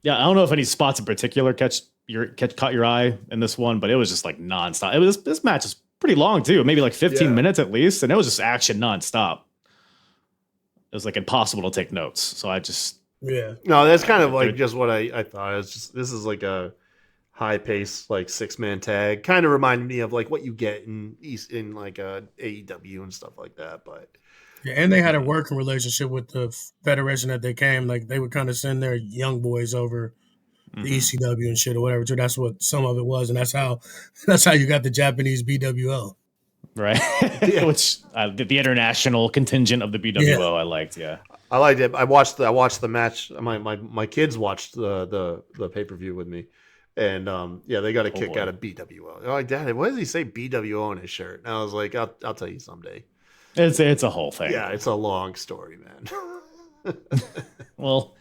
don't know if any spots in particular caught your eye in this one, but it was just like nonstop. This match is pretty long too, maybe like 15 minutes at least, and it was just action nonstop. It was like impossible to take notes. So I just no, that's kind of like just what I thought. It's just this is like a high pace like 6-man tag, kind of reminded me of like what you get in like AEW and stuff like that. But and they had a working relationship with the federation that they came. Like they would kind of send their young boys over the ECW and shit or whatever. So that's what some of it was, and that's how you got the Japanese BWO, right? Which the international contingent of the BWO I liked. Yeah, I liked it. I watched the match. My kids watched the pay-per-view with me. And they got a kick out of BWO. They're like, Dad, why does he say BWO on his shirt? And I was like, I'll tell you someday. It's a whole thing. Yeah, it's a long story, man. Well,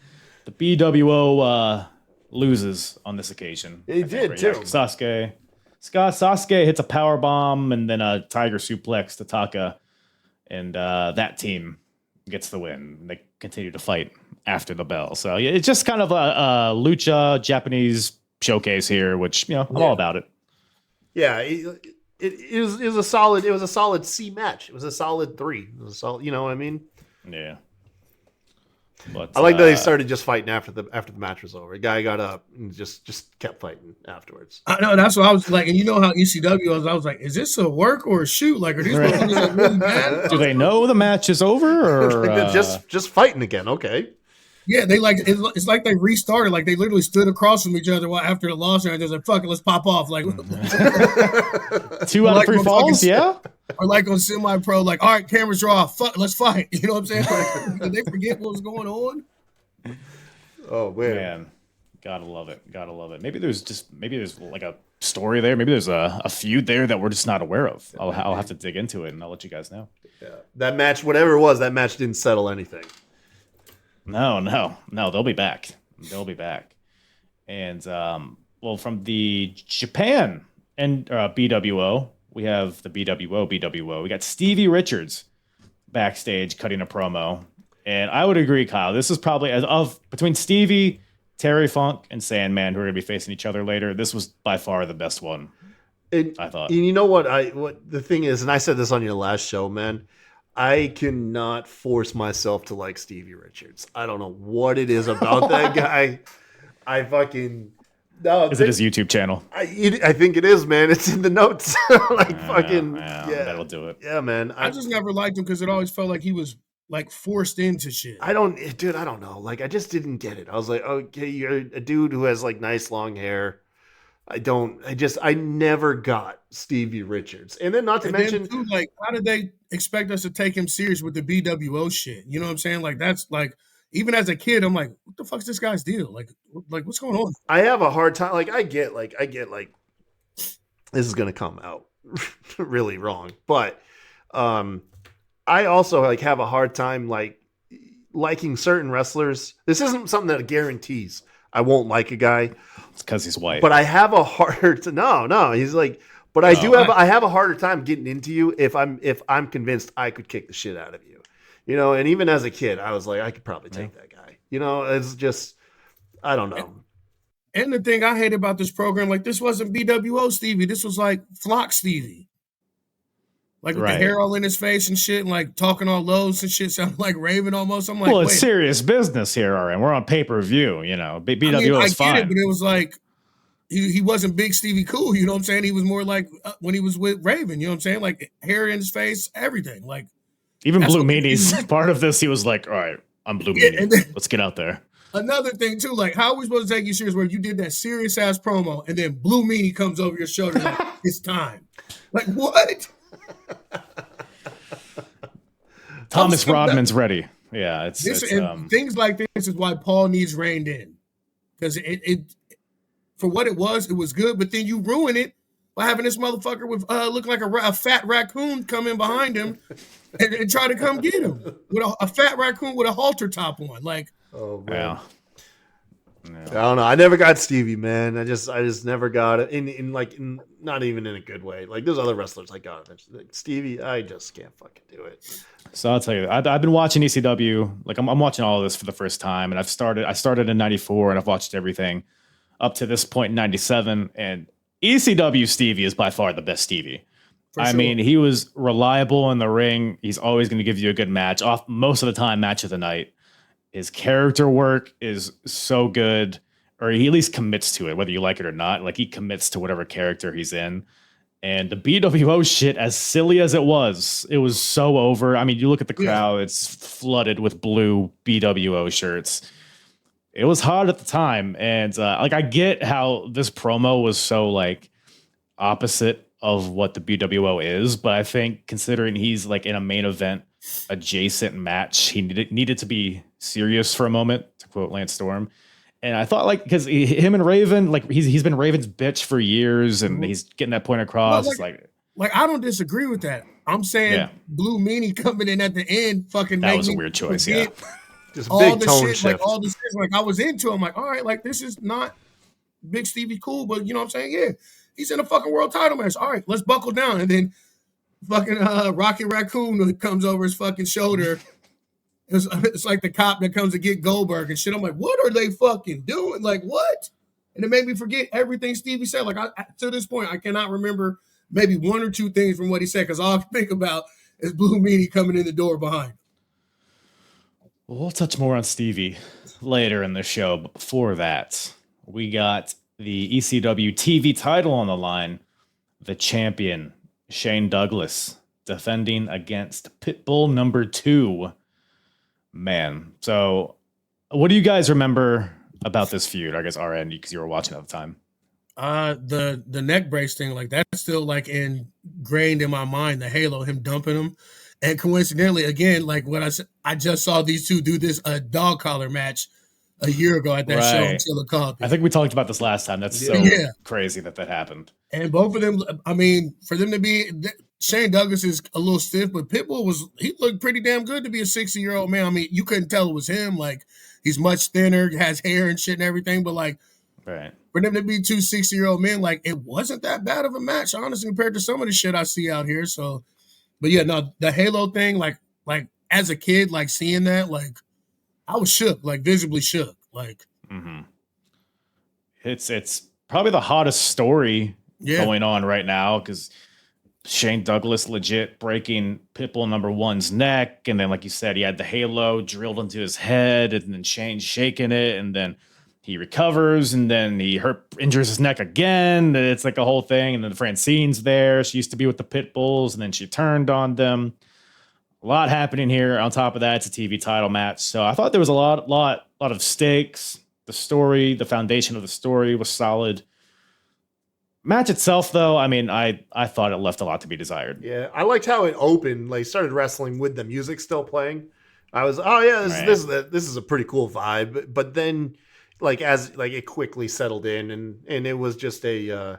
the BWO loses on this occasion. He did too. Sasuke hits a power bomb and then a tiger suplex to Taka, and that team gets the win. They continue to fight after the bell. So it's just kind of a lucha Japanese showcase here, which I'm all about it. Yeah, it was a solid C match. It was a solid 3. It was a solid, you know what I mean? Yeah. But I like that they started just fighting after the match was over. The guy got up and just kept fighting afterwards. I know, that's what I was like, and you know how ECW was. I was like, is this a work or a shoot? Like, are these motherfuckers like really mad? Do they know the match is over? Or just fighting again? Okay. Yeah, they like it's like they restarted. Like they literally stood across from each other after the loss, and they're like, "Fuck it, let's pop off." Like 2 out of 3 falls, yeah. Or like on semi-pro, like, all right, cameras are off. Fuck, let's fight. You know what I'm saying? Like, did they forget what was going on? Oh man, gotta love it. Maybe there's like a story there. Maybe there's a feud there that we're just not aware of. I'll have to dig into it, and I'll let you guys know. Yeah, that match, whatever it was, that match didn't settle anything. No, they'll be back. And well, from the Japan and BWO, we have the BWO. We got Stevie Richards backstage cutting a promo, and I would agree, Kyle. This is probably between Stevie, Terry Funk, and Sandman, who are going to be facing each other later. This was by far the best one. I thought. You know what the thing is, and I said this on your last show, man. I cannot force myself to like Stevie Richards. I don't know what it is about that guy. I fucking no. Is it his YouTube channel? I think it is, man. It's in the notes. That'll do it. Yeah, man. I just never liked him because it always felt like he was like forced into shit. I don't know. Like I just didn't get it. I was like, okay, you're a dude who has like nice long hair. I never got Stevie Richards. And then not to mention, too, like, how did they expect us to take him serious with the BWO shit? You know what I'm saying? Like, that's like, even as a kid, I'm like, what the fuck's this guy's deal? Like what's going on? I have a hard time. Like, I get like, this is going to come out really wrong. But, I also like have a hard time, like liking certain wrestlers. This isn't something that guarantees I won't like a guy. It's because he's white. But I have a harder no. He's like, but I have a harder time getting into you if I'm convinced I could kick the shit out of you, you know. And even as a kid, I was like, I could probably take that guy. You know, it's just, I don't know. And the thing I hate about this program, like this wasn't BWO Stevie. This was like Flock Stevie. Like with the hair all in his face and shit, and like talking all lows and shit, sound like Raven almost. I'm like, well, it's serious business here, all right. We're on pay-per-view, you know. BWO is fine. I get it, but it was like he wasn't Big Stevie Cool, you know what I'm saying? He was more like when he was with Raven, you know what I'm saying? Like hair in his face, everything. Like even Blue Meanie's part of this. He was like, all right, I'm Blue Meanie. Let's get out there. Another thing too, like how are we supposed to take you serious where you did that serious ass promo and then Blue Meanie comes over your shoulder like it's time? Like what? Thomas Rodman's ready. Yeah, it's things like this is why Paul needs reined in, because it for what it was good, but then you ruin it by having this motherfucker with look like a fat raccoon come in behind him and try to come get him with a fat raccoon with a halter top on. Like, oh man. Yeah. I don't know. I never got Stevie, man. I just never got it. In not even in a good way. Like there's other wrestlers I got eventually. Like Stevie, I just can't fucking do it. So I'll tell you, I've been watching ECW. Like I'm watching all of this for the first time, and I started in '94, and I've watched everything up to this point in '97. And ECW Stevie is by far the best Stevie. I mean, he was reliable in the ring. He's always going to give you a good match. Off most of the time, match of the night. His character work is so good, or he at least commits to it, whether you like it or not. Like he commits to whatever character he's in. And the BWO shit, as silly as it was so over. I mean, you look at the crowd, it's flooded with blue BWO shirts. It was hot at the time. And like, I get how this promo was so like opposite of what the BWO is, but I think considering he's like in a main event adjacent match, he needed to be serious for a moment, to quote Lance Storm. And I thought, like, because him and Raven, like he's been Raven's bitch for years, and he's getting that point across. Well, like I don't disagree with that. I'm saying Blue Meanie coming in at the end, fucking that was a weird choice. Yeah, just big tone shift. Like all this shit, like I was into. I'm like, all right, like this is not Big Stevie Cool, but you know what I'm saying? Yeah, he's in a fucking world title match. All right, let's buckle down. And then fucking Rocky Raccoon comes over his fucking shoulder. It's like the cop that comes to get Goldberg and shit. I'm like, what are they fucking doing? Like, what? And it made me forget everything Stevie said. Like, to this point, I cannot remember maybe one or two things from what he said, because all I think about is Blue Meanie coming in the door behind. We'll touch more on Stevie later in the show, but before that, we got the ECW TV title on the line. The champion, Shane Douglas, defending against Pitbull number 2. Man, so what do you guys remember about this feud? I guess our end, because you were watching at the time. The neck brace thing, like that's still like ingrained in my mind. The Halo, him dumping him, and coincidentally, again, like what I just saw these two do this dog collar match a year ago at that show in Chillicothe. I think we talked about this last time. That's so crazy that happened. And both of them, I mean, for them to be Shane Douglas is a little stiff, but Pitbull he looked pretty damn good to be a 60-year-old man. I mean, you couldn't tell it was him. Like he's much thinner, has hair and shit and everything, but like. Right. For them to be 2 60-year-old men, like it wasn't that bad of a match, honestly, compared to some of the shit I see out here. So, but yeah, no, the Halo thing, like as a kid, like seeing that, like I was shook, like visibly shook, like. It's probably the hottest story going on right now because Shane Douglas legit breaking Pitbull number 1's neck, and then like you said, he had the Halo drilled into his head, and then Shane shaking it, and then. He recovers, and then he injures his neck again. It's like a whole thing. And then Francine's there. She used to be with the Pitbulls, and then she turned on them. A lot happening here. On top of that, it's a TV title match. So I thought there was a lot of stakes. The story, the foundation of the story was solid. Match itself, though, I mean, I thought it left a lot to be desired. Yeah, I liked how it opened. Like, started wrestling with the music still playing. I was, this is a pretty cool vibe. But then. Like as like it quickly settled in and it was just a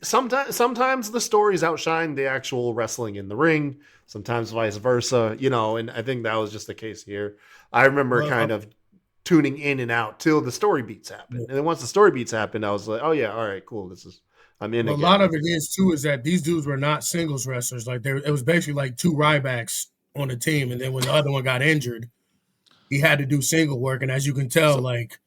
sometimes the stories outshine the actual wrestling in the ring, sometimes vice versa, and I think that was just the case here. I remember kind of tuning in and out till the story beats happened. And then once the story beats happened, I was like, oh yeah, all right, cool. I'm in again. A lot of it is too is that these dudes were not singles wrestlers. Like it was basically like 2 Rybacks on the team, and then when the other one got injured, he had to do single work, and as you can tell, like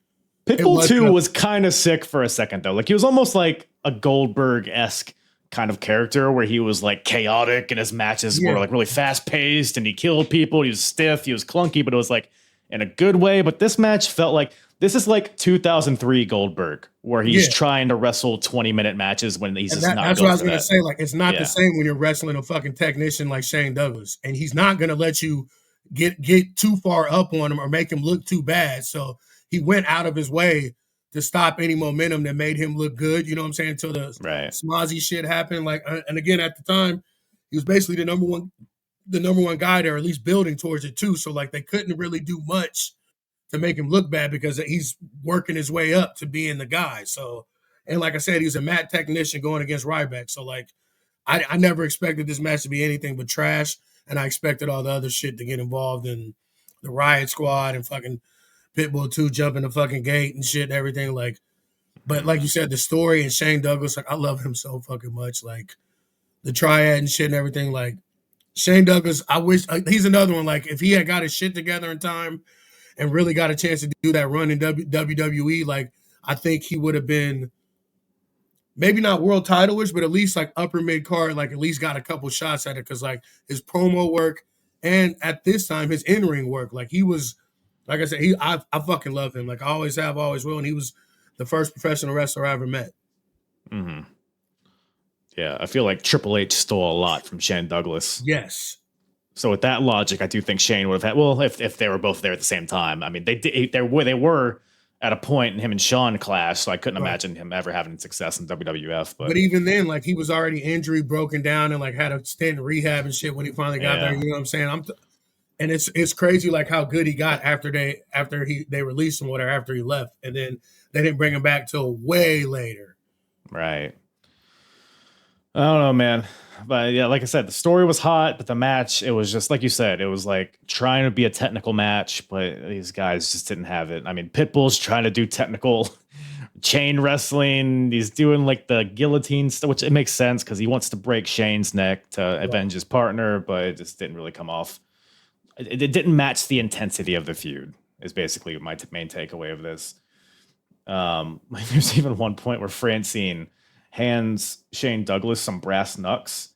Pitbull 2 was kind of sick for a second though. Like he was almost like a Goldberg-esque kind of character where he was like chaotic and his matches were like really fast paced and he killed people. He was stiff, he was clunky, but it was like in a good way. But this match felt like this is like 2003 Goldberg where he's trying to wrestle 20-minute matches when he's just not. That's what I was going to say. Like it's not the same when you're wrestling a fucking technician like Shane Douglas, and he's not going to let you get too far up on him or make him look too bad. So he went out of his way to stop any momentum that made him look good. You know what I'm saying? Until the smozzy shit happened. Like, and again, at the time, he was basically the number one guy there, or at least building towards it too. So like they couldn't really do much to make him look bad because he's working his way up to being the guy. So, and like I said, he's a mat technician going against Ryback. So like, I never expected this match to be anything but trash. And I expected all the other shit to get involved in the Riot Squad and fucking Pitbull 2 jumping the fucking gate and shit and everything. Like, but like you said, the story and Shane Douglas, like I love him so fucking much. Like the triad and shit and everything. Like Shane Douglas, I wish he's another one. Like if he had got his shit together in time and really got a chance to do that run in WWE, like I think he would have been maybe not world title-ish, but at least like upper mid card, like at least got a couple shots at it because like his promo work and at this time his in-ring work, like he was, like I said, I fucking love him. Like I always have, always will, and he was the first professional wrestler I ever met. Mm-hmm. Yeah, I feel like Triple H stole a lot from Shane Douglas. Yes. So with that logic, I do think Shane would have had. Well, if they were both there at the same time, I mean, they were at a point in him and Shawn clash, so I couldn't imagine him ever having success in WWF. But even then, like he was already injury broken down and like had a stint in rehab and shit when he finally got there. You know what I'm saying? And it's crazy like how good he got after they released him, whatever, after he left, and then they didn't bring him back till way later. Right. I don't know, man. But yeah, like I said, the story was hot, but the match, it was just like you said, it was like trying to be a technical match, but these guys just didn't have it. I mean, Pitbull's trying to do technical chain wrestling. He's doing like the guillotine stuff, which it makes sense because he wants to break Shane's neck to avenge his partner, but it just didn't really come off. It didn't match the intensity of the feud, is basically my main takeaway of this. There's even one point where Francine hands Shane Douglas some brass knucks,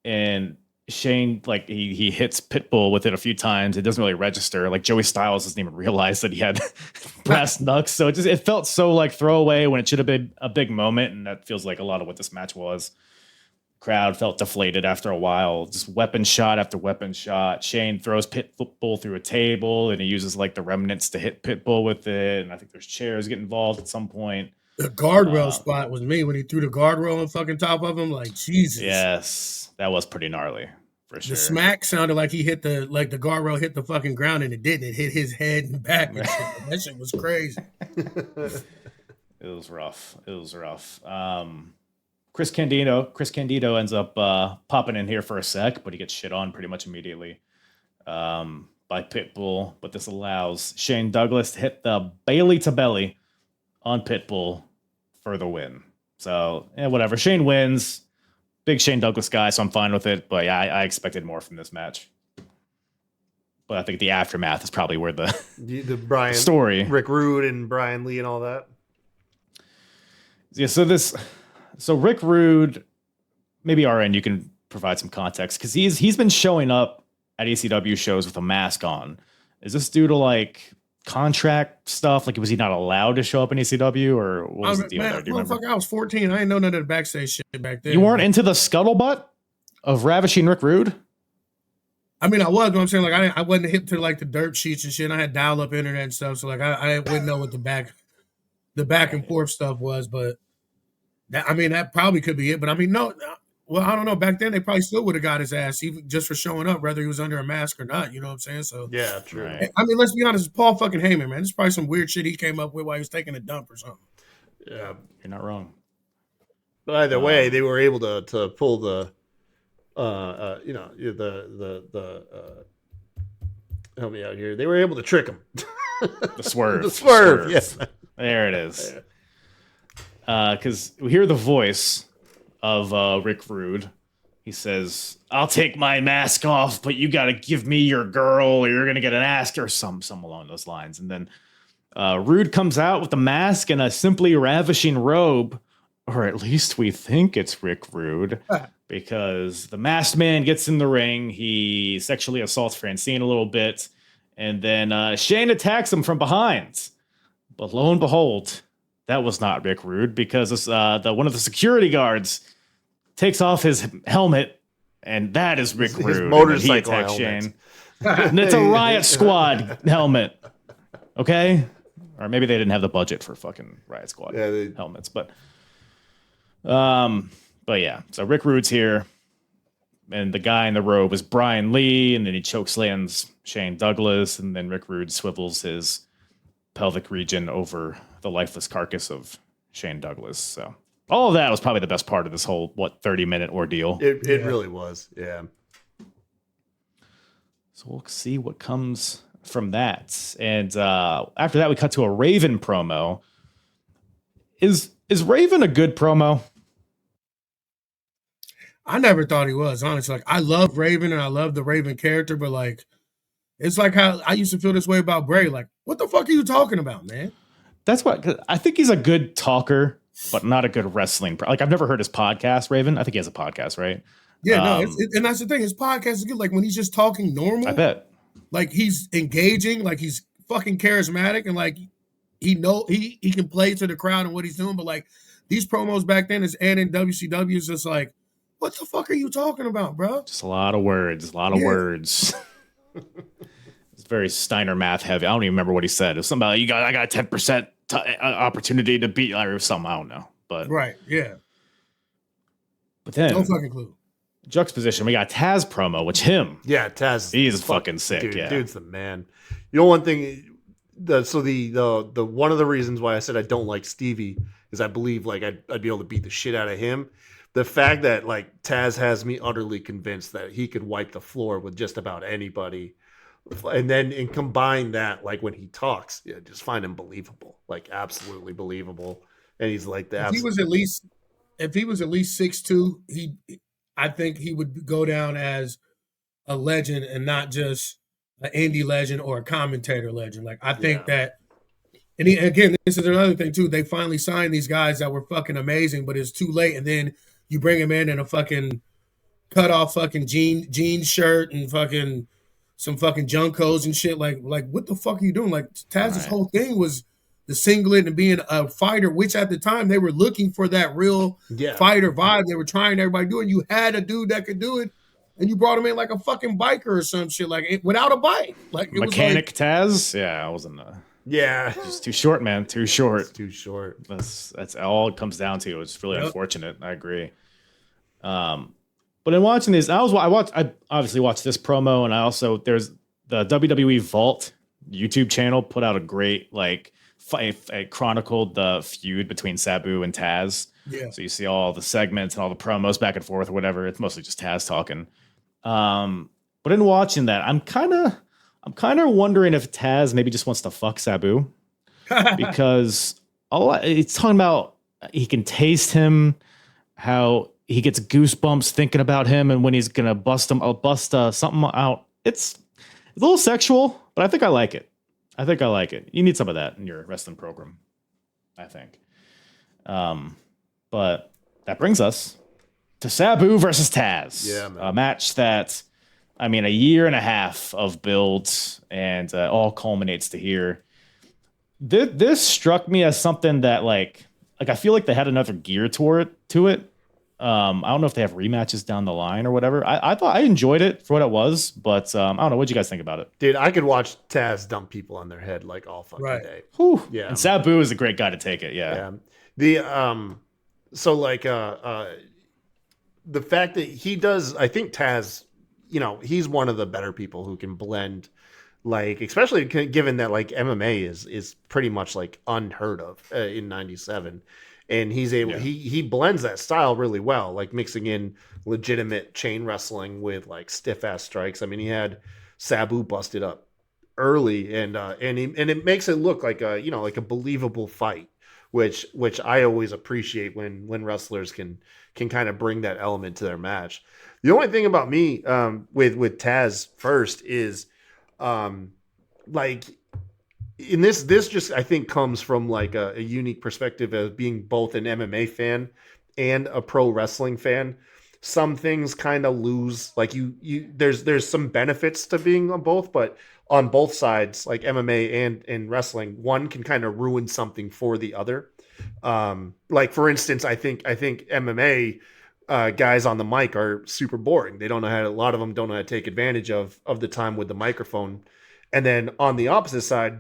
and Shane, like he hits Pitbull with it a few times. It doesn't really register. Like Joey Styles doesn't even realize that he had brass knucks. So it felt so like throwaway when it should have been a big moment. And that feels like a lot of what this match was. Crowd felt deflated after a while. Just weapon shot after weapon shot. Shane throws Pitbull through a table and he uses like the remnants to hit Pitbull with it. And I think there's chairs get involved at some point. The guardrail spot was me when he threw the guardrail on fucking top of him. Like, Jesus. Yes, that was pretty gnarly. For sure. The smack sounded like he hit the guardrail hit the fucking ground and it didn't. It hit his head and back. And shit. That shit was crazy. It was rough. Chris Candido ends up popping in here for a sec, but he gets shit on pretty much immediately by Pitbull. But this allows Shane Douglas to hit the Bailey to belly on Pitbull for the win. So whatever. Shane wins. Big Shane Douglas guy, so I'm fine with it. But yeah, I expected more from this match. But I think the aftermath is probably where the Brian story, Rick Rude and Brian Lee and all that. Yeah. So Rick Rude, maybe RN, you can provide some context because he's been showing up at ECW shows with a mask on. Is this due to like contract stuff? Like, was he not allowed to show up in ECW, or what was the deal there? Do you remember? I was 14. I didn't know none of the backstage shit back then. You weren't into the scuttlebutt of ravishing Rick Rude? I mean, I was, but I'm saying like I wasn't hip to like the dirt sheets and shit. I had dial-up internet and stuff, so like I wouldn't know what the back and forth stuff was. But that probably could be it. But I mean, no. Well, I don't know. Back then, they probably still would have got his ass, even just for showing up, whether he was under a mask or not. You know what I'm saying? So yeah, true. Right. I mean, let's be honest. It's Paul fucking Heyman, man. This is probably some weird shit he came up with while he was taking a dump or something. Yeah, you're not wrong. But either way, they were able to pull the, help me out here. They were able to trick him. The swerve. The swerve. Yes. There it is. Because we hear the voice of Rick Rude. He says, "I'll take my mask off, but you got to give me your girl or you're going to get an ask," or some along those lines. And then Rude comes out with the mask and a simply ravishing robe, or at least we think it's Rick Rude, because the masked man gets in the ring. He sexually assaults Francine a little bit, and then Shane attacks him from behind. But lo and behold, that was not Rick Rude, because one of the security guards takes off his helmet, and that is Rick Rude. His motorcycle helmet. Shane. And it's a Riot Squad helmet. Okay? Or maybe they didn't have the budget for fucking Riot Squad helmets. But yeah. So Rick Rude's here, and the guy in the robe is Brian Lee, and then he chokeslams Shane Douglas, and then Rick Rude swivels his pelvic region over the lifeless carcass of Shane Douglas. So all of that was probably the best part of this whole 30-minute ordeal. It really was. Yeah. So we'll see what comes from that. And after that, we cut to a Raven promo. Is Raven a good promo? I never thought he was, honestly. Like, I love Raven and I love the Raven character, but like, it's like how I used to feel this way about Bray. Like, what the fuck are you talking about, man? That's what I think. He's a good talker, but not a good wrestling. Like, I've never heard his podcast, Raven. I think he has a podcast, right? Yeah, and that's the thing. His podcast is good. Like, when he's just talking normal, I bet. Like, he's engaging, like he's fucking charismatic, and like he can play to the crowd and what he's doing. But like these promos back then and in WCW is just like, what the fuck are you talking about, bro? Just a lot of words. Words. It's very Steiner math heavy. I don't even remember what he said. It was something about I got a 10% opportunity to beat, or something. I don't know. But right, yeah. But then no fucking clue. Juxtaposition. We got Taz promo, which Taz, he's fucking sick. Dude, dude's the man. You know, one thing. The one of the reasons why I said I don't like Stevie is I believe like I'd be able to beat the shit out of him. The fact that like Taz has me utterly convinced that he could wipe the floor with just about anybody, and combine that like when he talks, just find him believable, like absolutely believable. And he's like that. If he was at least 6'2", I think he would go down as a legend and not just an indie legend or a commentator legend. Like I think that. And again, this is another thing too. They finally signed these guys that were fucking amazing, but it's too late. And then you bring them in a fucking cut off fucking jean shirt and fucking some fucking Junkos and shit. Like what the fuck are you doing? Like Taz's whole thing was the singlet and being a fighter, which at the time they were looking for that real fighter vibe. They were trying everybody to do it. You had a dude that could do it, and you brought him in like a fucking biker or some shit, like without a bike. Like it Mechanic was like, Taz? Yeah, I wasn't just too short, man. Too short. It's too short. That's all it comes down to. It's really unfortunate. I agree. But in watching these, I obviously watched this promo, and there's the WWE Vault YouTube channel put out a great it chronicled the feud between Sabu and Taz. Yeah. So you see all the segments and all the promos back and forth or whatever. It's mostly just Taz talking. But in watching that, I'm kind of wondering if Taz maybe just wants to fuck Sabu because it's talking about he can taste him, how he gets goosebumps thinking about him, and when he's gonna bust something out. It's a little sexual, but I think I like it. You need some of that in your wrestling program, I think. But that brings us to Sabu versus Taz. Yeah, man. A match that, a year and a half of builds and all culminates to here. This struck me as something that I feel like they had another gear to it. I don't know if they have rematches down the line or whatever. I thought I enjoyed it for what it was, but I don't know. What'd you guys think about it? Dude, I could watch Taz dump people on their head all fucking day. Whew. Yeah. And Sabu is a great guy to take it. Yeah. So the fact that he does, I think Taz, he's one of the better people who can blend, especially given that MMA is pretty much unheard of in '97. And he's able, he blends that style really well, mixing in legitimate chain wrestling with stiff ass strikes. He had Sabu busted up early, and it makes it look like a believable fight, which I always appreciate when wrestlers can kind of bring that element to their match. The only thing about me with Taz first is in this just I think comes from a unique perspective of being both an MMA fan and a pro wrestling fan. Some things kind of lose, there's some benefits to being on both, but on both sides, MMA and wrestling, one can kind of ruin something for the other. For instance, I think MMA guys on the mic are super boring. They don't know a lot of them don't know how to take advantage of the time with the microphone. And then on the opposite side,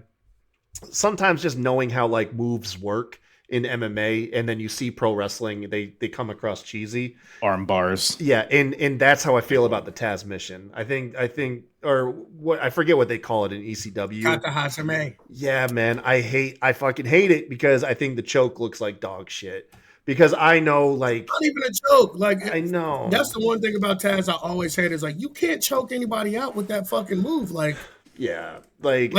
sometimes just knowing how moves work in MMA, and then you see pro wrestling, they come across cheesy. Arm bars. Yeah, and that's how I feel about the Tazmission. I think or what, I forget what they call it in ECW. Katahasame. Yeah, man, I fucking hate it because I think the choke looks like dog shit. Because I know, not even a choke. I know that's the one thing about Taz I always hate is you can't choke anybody out with that fucking move. Yeah,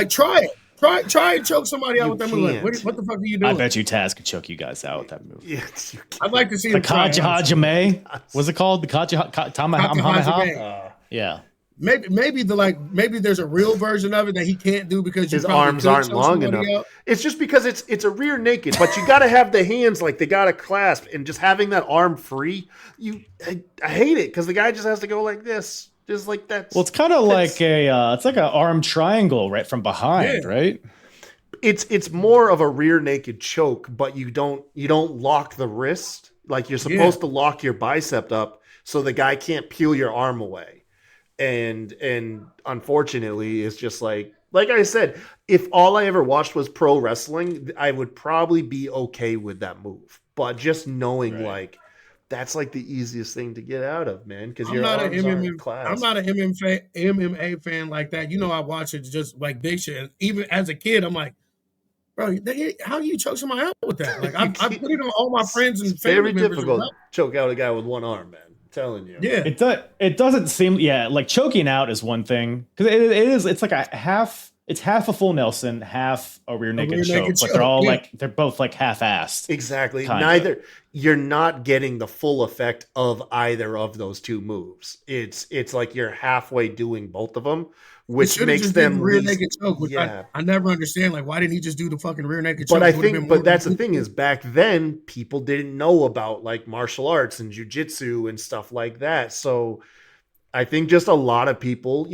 try it. Try and choke somebody out with that move. What the fuck are you doing? I bet you Taz could choke you guys out with that move. Yes, you can. I'd like to see the Kaja Hajime. What's it called? The Kaja Hajime. Yeah. Maybe maybe there's a real version of it that he can't do because his arms aren't long enough. Out. It's just because it's a rear naked, but you got to have the hands they got to clasp, and just having that arm free. I hate it because the guy just has to go like this. Just like that. Well, it's kind of it's like an arm triangle right from behind, right? It's more of a rear naked choke, but you don't lock the wrist. You're supposed to lock your bicep up so the guy can't peel your arm away. And unfortunately, it's just like I said, if all I ever watched was pro wrestling, I would probably be okay with that move. But just knowing that's the easiest thing to get out of, man, because your arms aren't clasped. I'm not an MMA fan like that. I watch it just big shit. And even as a kid, I'm like, bro, how do you choke somebody out with that? I put it on all my friends and family members. Very difficult to choke out a guy with one arm, man. I'm telling you. Yeah. It doesn't seem, choking out is one thing. Because it's like a half, it's half a full Nelson, half a rear naked choke, but they're all they're both like half-assed. Exactly. Kinda. You're not getting the full effect of either of those two moves. It's like you're halfway doing both of them, which makes them rear naked choke. Which I never understand. Like, why didn't he just do the fucking rear naked choke? But that's the thing is, back then people didn't know about like martial arts and jujitsu and stuff like that. So I think just a lot of people,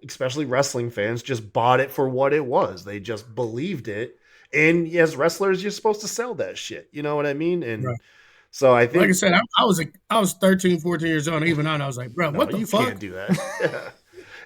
especially wrestling fans, just bought it for what it was. They just believed it. And as wrestlers, you're supposed to sell that shit. You know what I mean? And so I think, like I said, I was 13, 14 years old. And even on, I was like, bro, what the fuck? You can't do that.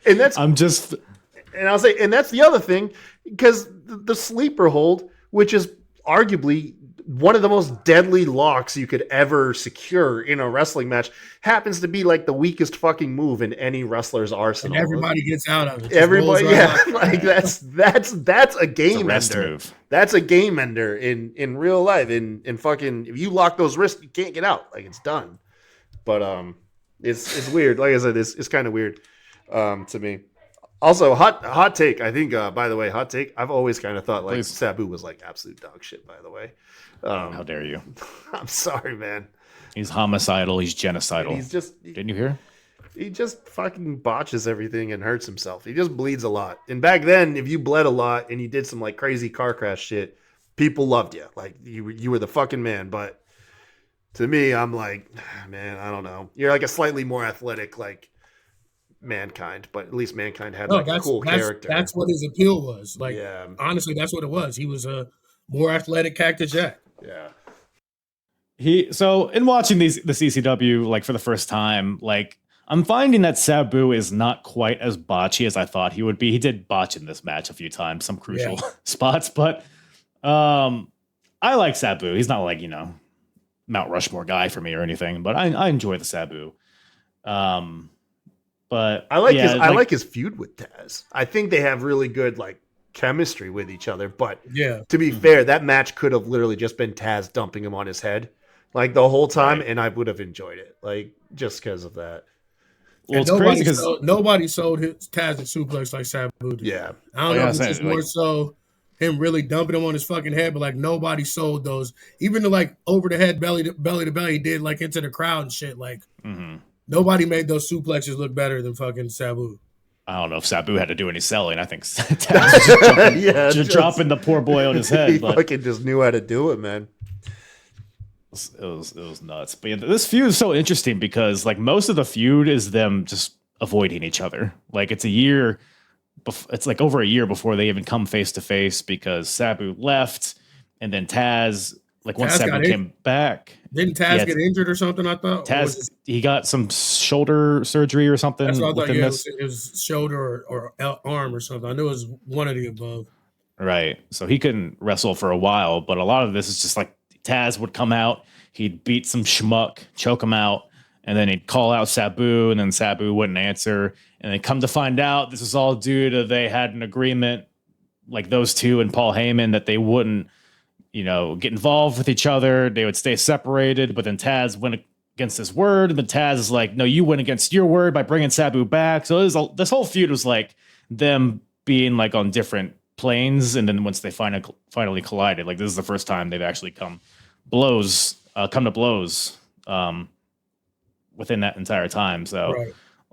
And that's, and I'll say, and that's the other thing, because the sleeper hold, which is arguably one of the most deadly locks you could ever secure in a wrestling match, happens to be like the weakest fucking move in any wrestler's arsenal. And everybody gets out of it. Everybody, like that's a game ender. Move. That's a game ender in real life. In fucking, if you lock those wrists, you can't get out. Like, it's done. But it's weird. Like I said, it's kind of weird to me. Also, hot take. I think, by the way, hot take. I've always kind of thought like Sabu was like absolute dog shit. By the way, how dare you? I'm sorry, man. He's homicidal. He's genocidal. He's just. Didn't you hear? He just fucking botches everything and hurts himself. He just bleeds a lot. And back then, if you bled a lot and you did some like crazy car crash shit, people loved you. Like you were the fucking man. But to me, I'm like, man, I don't know. You're like a slightly more athletic, like. Mankind, but at least Mankind had a cool character. That's what his appeal was. Like, honestly, that's what it was. He was a more athletic Cactus Jack. Yeah. So in watching the ECW like for the first time, like I'm finding that Sabu is not quite as botchy as I thought he would be. He did botch in this match a few times, some crucial spots, but I like Sabu. He's not like, Mount Rushmore guy for me or anything, but I enjoy the Sabu. But I like his feud with Taz. I think they have really good like chemistry with each other. But to be fair, that match could have literally just been Taz dumping him on his head like the whole time, and I would have enjoyed it, like just because of that. Well, it's crazy because nobody sold Taz a suplex like Sabu did. Yeah, I don't know if it's more so him really dumping him on his fucking head, but like nobody sold those. Even the like over the head belly to belly he did like into the crowd and shit. Like. Mm-hmm. Nobody made those suplexes look better than fucking Sabu. I don't know if Sabu had to do any selling. I think Taz was dropping the poor boy on his head. He fucking just knew how to do it, man. It was nuts. But this feud is so interesting because like most of the feud is them just avoiding each other. Like it's it's like over a year before they even come face to face because Sabu left and then Taz. Like once Sabu came back. Didn't Taz get injured or something, I thought? Taz, he got some shoulder surgery or something. That's what I thought, it was shoulder or arm or something. I knew it was one of the above. Right. So he couldn't wrestle for a while, but a lot of this is just like Taz would come out, he'd beat some schmuck, choke him out, and then he'd call out Sabu, and then Sabu wouldn't answer. And then come to find out, this is all due to they had an agreement, like those two and Paul Heyman, that they wouldn't get involved with each other. They would stay separated, but then Taz went against his word, and then Taz is like, no, you went against your word by bringing Sabu back. So this whole feud was like them being like on different planes, and then once they finally collided, like this is the first time they've actually come to blows within that entire time. So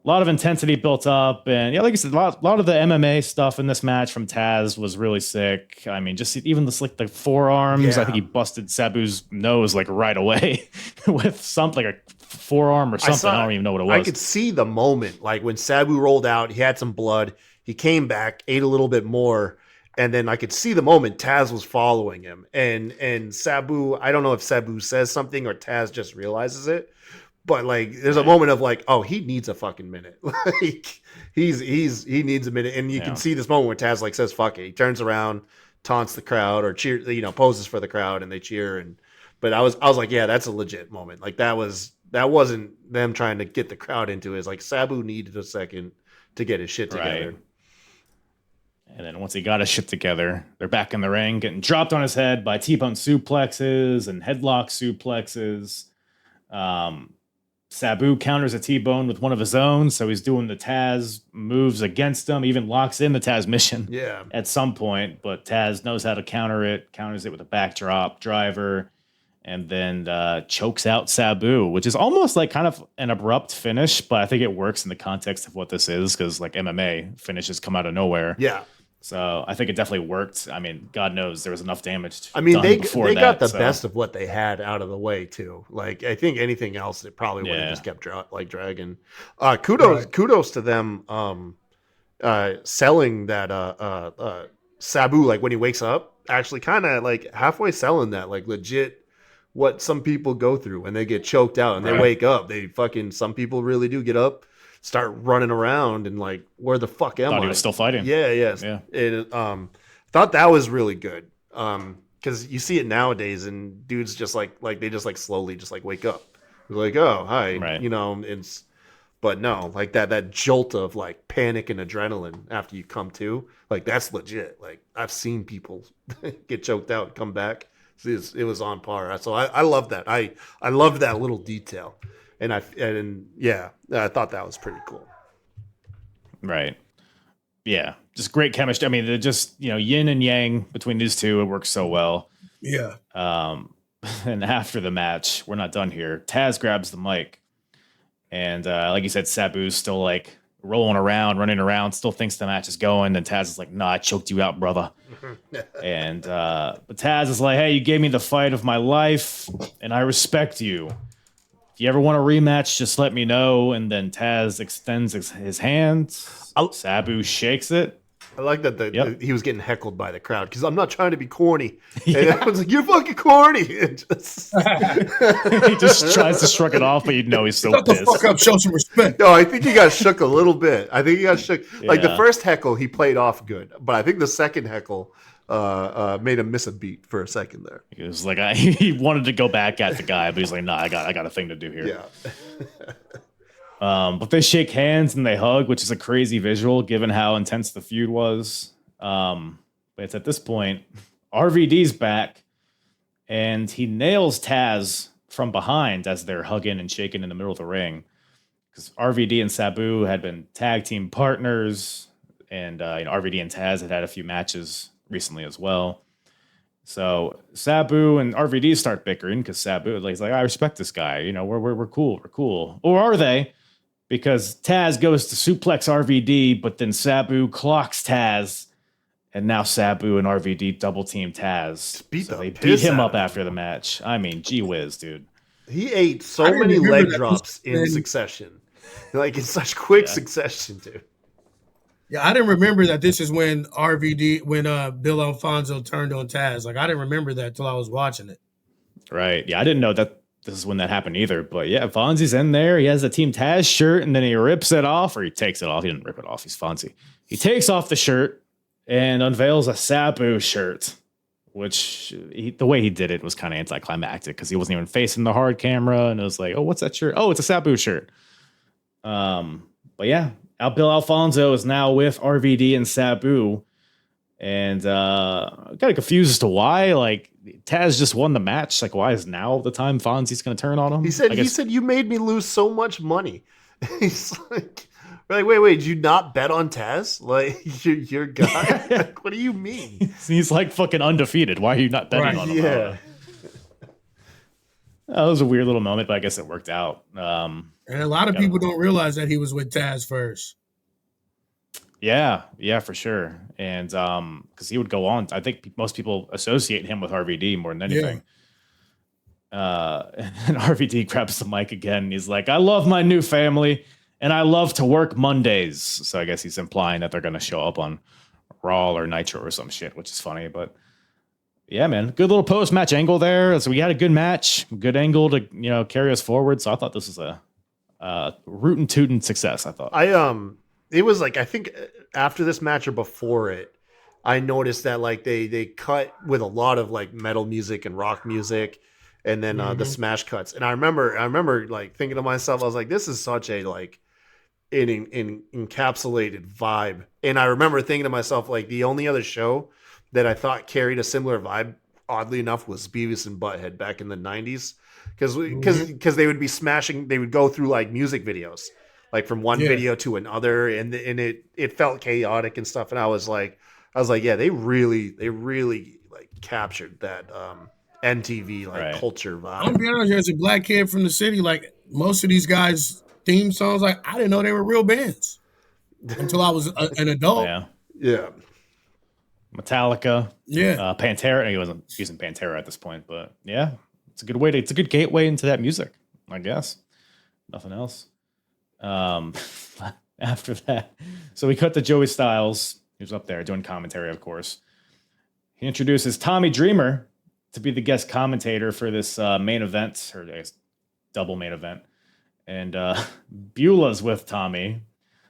a lot of intensity built up, and like I said, a lot of the MMA stuff in this match from Taz was really sick. I mean, just even the forearms. I think he busted Sabu's nose like right away with something like a forearm or something. I don't even know what it was. I could see the moment, like when Sabu rolled out, he had some blood. He came back, ate a little bit more, and then I could see the moment Taz was following him. And Sabu, I don't know if Sabu says something or Taz just realizes it. But like, there's a moment of like, oh, he needs a fucking minute. Like, he needs a minute, and you can see this moment where Taz like says, "Fuck it." He turns around, taunts the crowd, or poses for the crowd, and they cheer. But I was like, yeah, that's a legit moment. Like that wasn't them trying to get the crowd into it. It's like Sabu needed a second to get his shit together. Right. And then once he got his shit together, they're back in the ring, getting dropped on his head by T-bone suplexes and headlock suplexes. Sabu counters a T-bone with one of his own, so he's doing the Taz moves against him, even locks in the Tazmission at some point, but Taz knows how to counter it, counters it with a backdrop driver, and then chokes out Sabu, which is almost like kind of an abrupt finish, but I think it works in the context of what this is, because like MMA finishes come out of nowhere. Yeah. So I think it definitely worked. I mean, God knows there was enough damage. They got the best of what they had out of the way too. Like I think anything else, it probably would have just kept dragging. Kudos to them selling that Sabu, like when he wakes up, actually kind of like halfway selling that, like legit what some people go through when they get choked out and they wake up. They some people really do get up, start running around and like, where the fuck am I? He was still fighting. Yeah. It, thought that was really good. Because you see it nowadays and dudes just like they just like slowly just like wake up. They're like, oh, hi. Right. You know, but no, like that jolt of like panic and adrenaline after you come to, like that's legit. Like I've seen people get choked out and come back. It was on par. So I love that. I love that little detail. And I thought that was pretty cool. Right. Yeah. Just great chemistry. I mean, they're just, yin and yang between these two. It works so well. Yeah. And after the match, we're not done here. Taz grabs the mic. And like you said, Sabu's still like rolling around, running around, still thinks the match is going. And Taz is like, nah, I choked you out, brother. And but Taz is like, hey, you gave me the fight of my life, and I respect you. If you ever want a rematch, just let me know. And then Taz extends his hand. Sabu shakes it. I like that he was getting heckled by the crowd because I'm not trying to be corny. And everyone's like, you're fucking corny. He just tries to shrug it off, but he's so pissed. Shut the fuck up, show some respect. No, I think he got shook a little bit. Like the first heckle, he played off good. But I think the second heckle made him miss a beat for a second there. He was like, he wanted to go back at the guy, but he's like, nah, I got a thing to do here. Yeah. But they shake hands and they hug, which is a crazy visual given how intense the feud was. But it's at this point, RVD's back and he nails Taz from behind as they're hugging and shaking in the middle of the ring. Because RVD and Sabu had been tag team partners, and RVD and Taz had a few matches recently as well. So Sabu and RVD start bickering because Sabu is like, I respect this guy. We're cool. Or are they? Because Taz goes to suplex RVD, but then Sabu clocks Taz, and now Sabu and RVD double team Taz. So they beat him up after the match. I mean, gee whiz, dude. He ate so many leg drops in succession. Like in such quick succession, dude. Yeah, I didn't remember that this is when Bill Alfonso turned on Taz. Like, I didn't remember that till I was watching it. Right. Yeah, I didn't know that this is when that happened either. But yeah, Fonzie's in there. He has a Team Taz shirt, and then he rips it off, or he takes it off. He didn't rip it off. He's Fonzie. He takes off the shirt and unveils a Sabu shirt, which the way he did it was kind of anticlimactic because he wasn't even facing the hard camera, and it was like, oh, what's that shirt? Oh, it's a Sabu shirt. But yeah, Bill Alfonso is now with RVD and Sabu, and kind of confused as to why. Like, Taz just won the match. Like, why is now the time Fonzie's going to turn on him? He said, you made me lose so much money. He's like, wait, did you not bet on Taz? Like, your guy? Like, what do you mean? He's like fucking undefeated. Why are you not betting on him? Yeah. That was a weird little moment, but I guess it worked out. And a lot of people don't realize that he was with Taz first. Yeah, for sure. And because he would go on, I think most people associate him with RVD more than anything. Yeah. And RVD grabs the mic again, and he's like, I love my new family, and I love to work Mondays. So I guess he's implying that they're going to show up on Raw or Nitro or some shit, which is funny. But yeah, man, good little post-match angle there. So we had a good match, good angle to carry us forward. So I thought this was a rootin' tootin' success. I thought. It was like, I think after this match or before it, I noticed that like they cut with a lot of like metal music and rock music, and then the smash cuts. And I remember like thinking to myself, I was like, this is such a like an encapsulated vibe. And I remember thinking to myself, like, the only other show that I thought carried a similar vibe oddly enough, was Beavis and Butthead back in the 90s. Because they would be smashing, they would go through like music videos, like from one video to another, and it felt chaotic and stuff. And I was like, yeah, they really like captured that MTV like culture vibe. I'm be honest, as a black kid from the city, like most of these guys' theme songs, like I didn't know they were real bands until I was an adult. Yeah. Metallica. Yeah. Pantera. He wasn't using Pantera at this point, but yeah, it's a good way to. It's a good gateway into that music, I guess. Nothing else. After that, so we cut to Joey Styles, who's up there doing commentary, of course. He introduces Tommy Dreamer to be the guest commentator for this main event, or I guess double main event. And Beulah's with Tommy.